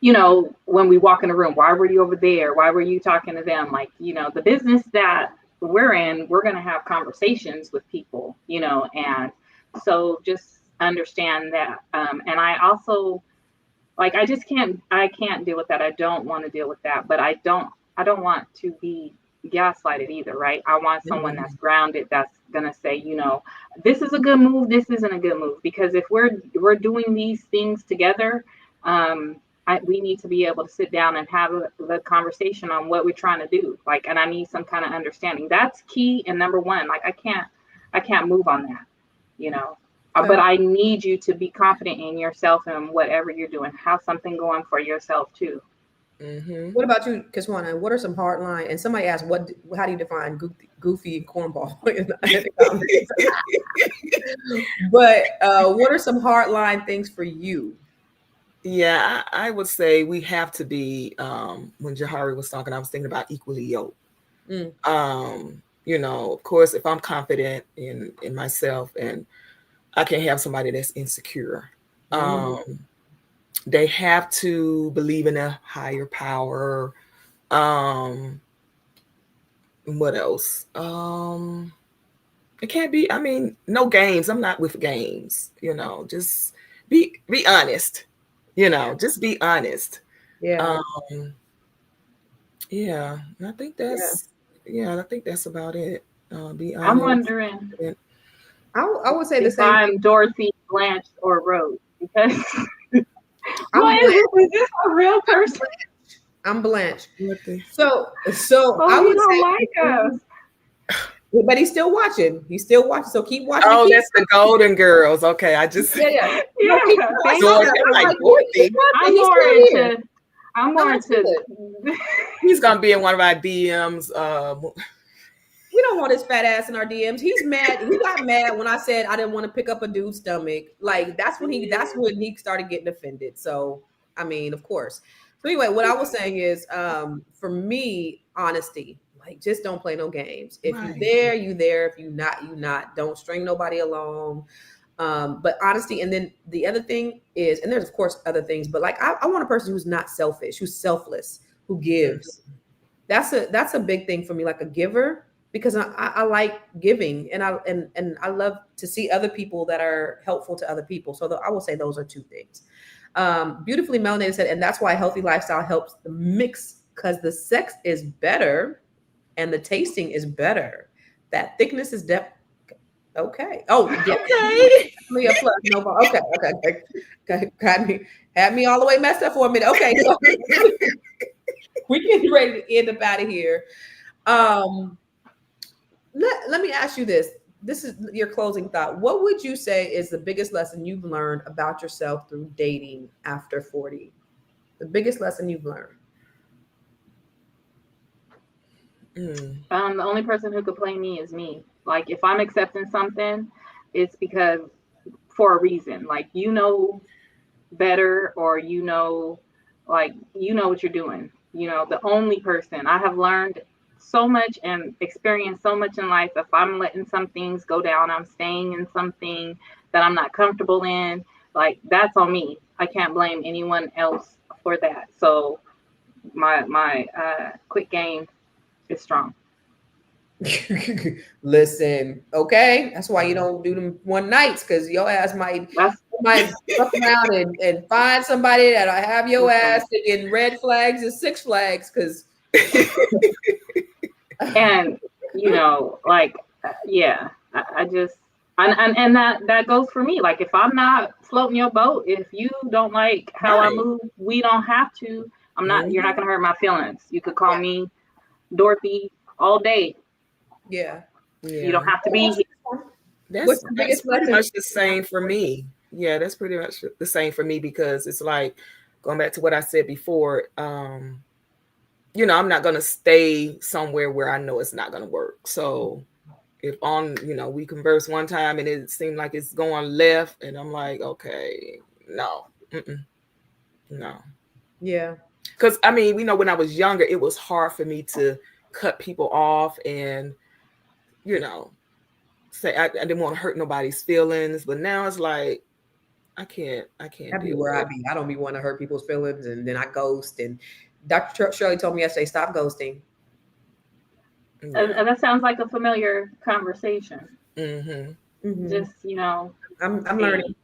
you know, when we walk in a room, why were you over there? Why were you talking to them? Like, you know, the business that we're in, we're going to have conversations with people, you know, and so just understand that. And I also, like, I can't deal with that. I don't want to deal with that, but I don't want to be gaslighted either, right? I want someone that's grounded, that's gonna say, you know, this is a good move, this isn't a good move, because if we're doing these things together, we need to be able to sit down and have the conversation on what we're trying to do. Like, and I need some kind of understanding. That's key and number one. Like, I can't move on that, you know. But I need you to be confident in yourself and whatever you're doing. Have something going for yourself too. Mm-hmm. What about you, Kisana? What are some hard lines? And somebody asked, how do you define goofy and cornball? But what are some hard line things for you? Yeah, I would say we have to be, when Jahari was talking, I was thinking about equally yoked. You know, of course, if I'm confident in myself and I can't have somebody that's insecure. They have to believe in a higher power. What else? It can't be, I mean, no games. I'm not with games, you know, just be honest, you know, just be honest. Yeah. Yeah. I think that's, I think that's about it. Be honest. I'm wondering. I would say the same. I'm Dorothy, Blanche, or Rose, because is this a real person? I'm Blanche. So I would say, like us. But he's still watching. So keep watching. Oh, that's the Golden Girls. Okay, I just yeah. I'm more into. He's gonna be in one of our DMs. We don't want his fat ass in our DMs. He's mad. He got mad when I said I didn't want to pick up a dude's stomach. Like that's when he started getting offended. So I mean, of course. So anyway, what I was saying is, for me, honesty. Like, just don't play no games. If you're there, you there. If you not. Don't string nobody along. But honesty. And then the other thing is, and there's of course other things, but like I want a person who's not selfish, who's selfless, who gives. That's a big thing for me, like a giver, because I like giving, and I love to see other people that are helpful to other people. So I will say those are two things. Beautifully melanated said, and that's why a healthy lifestyle helps the mix, because the sex is better and the tasting is better. That thickness is okay. Oh, yeah. Okay. Me a plus. No, okay. Had me all the way messed up for a minute. Okay, so we getting ready to end up out of here. Let me ask you this. This is your closing thought. What would you say is the biggest lesson you've learned about yourself through dating after 40? The biggest lesson you've learned. The only person who could play me is me. Like, if I'm accepting something, it's because for a reason. Like, you know better, or you know what you're doing. You know, the only person. I have learned so much and experienced so much in life. If I'm letting some things go down, I'm staying in something that I'm not comfortable in, like, that's on me. I can't blame anyone else for that. So my quick game is strong. Listen, okay, that's why you don't do them one nights, because your ass might fuck around and find somebody that'll have your ass in red flags and Six Flags, because and you know, like, I just and that goes for me. Like, if I'm not floating your boat, if you don't like how I move, we don't have to. You're not gonna hurt my feelings. You could call me Dorothy all day. Yeah. You don't have to be here. That's pretty much the same for me. Yeah, that's pretty much the same for me, because it's like, going back to what I said before, you know, I'm not going to stay somewhere where I know it's not going to work. So if we converse one time and it seemed like it's going left, and I'm like, okay, no. No. Yeah. Because, I mean, when I was younger, it was hard for me to cut people off and, say I didn't want to hurt nobody's feelings. But now it's like, I can't That'd be deal where with I it. be. I don't be wanting to hurt people's feelings, and then I ghost. And Dr. Shirley told me yesterday, stop ghosting. Yeah. That sounds like a familiar conversation. Just, I'm learning.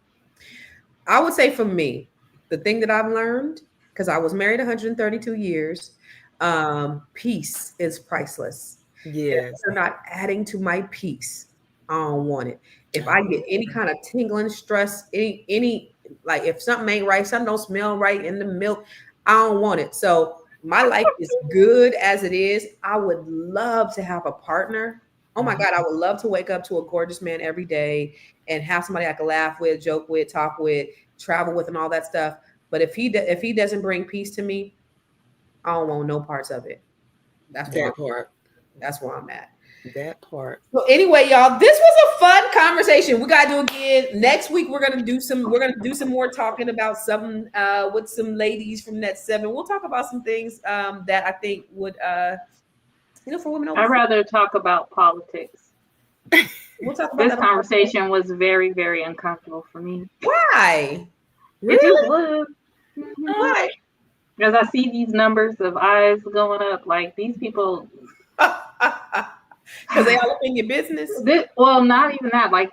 I would say for me, the thing that I've learned, because I was married 132 years, peace is priceless. If Yes. you're not adding to my peace, I don't want it. If I get any kind of tingling, stress, any like if something ain't right, something don't smell right in the milk, I don't want it. So my life is good as it is. I would love to have a partner. Oh my God, I would love to wake up to a gorgeous man every day and have somebody I can laugh with, joke with, talk with, travel with, and all that stuff. But if he doesn't bring peace to me, I don't want no parts of it. That's where I'm at. That part. So anyway, y'all, this was a fun conversation. We gotta do again next week. We're gonna do some more talking about some with some ladies from Net 7. We'll talk about some things that I think would for women. I'd rather talk about politics. We'll talk about this conversation was very, very uncomfortable for me. Why? Really? It just was. Why? Because I see these numbers of eyes going up, like these people. Because they all up in your business. Well, not even that. Like,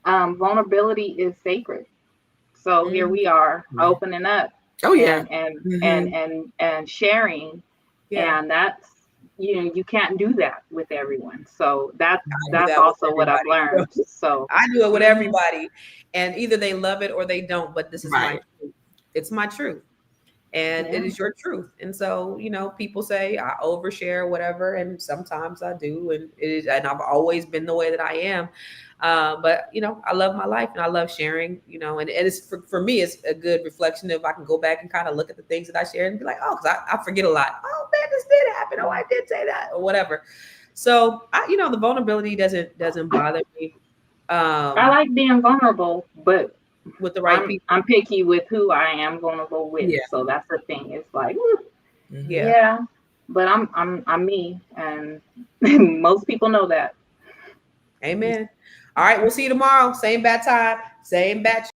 vulnerability is sacred. So here we are opening up. Oh yeah, and sharing, and that's you can't do that with everyone. So that's also what I've learned. So I do it with everybody, and either they love it or they don't. But this is my truth. It's my truth. And it is your truth. And so, people say I overshare, whatever, and sometimes I do. And I've always been the way that I am. But I love my life and I love sharing, and it's for me, it's a good reflection if I can go back and kind of look at the things that I shared and be like, oh, because I forget a lot. Oh man, this did happen. Oh, I did say that or whatever. So the vulnerability doesn't bother me. I like being vulnerable, but with the right people. I'm picky with who I am vulnerable with. Yeah. So that's the thing. It's like, but I'm me, and most people know that. Amen. All right, we'll see you tomorrow. Same bat time, same bat.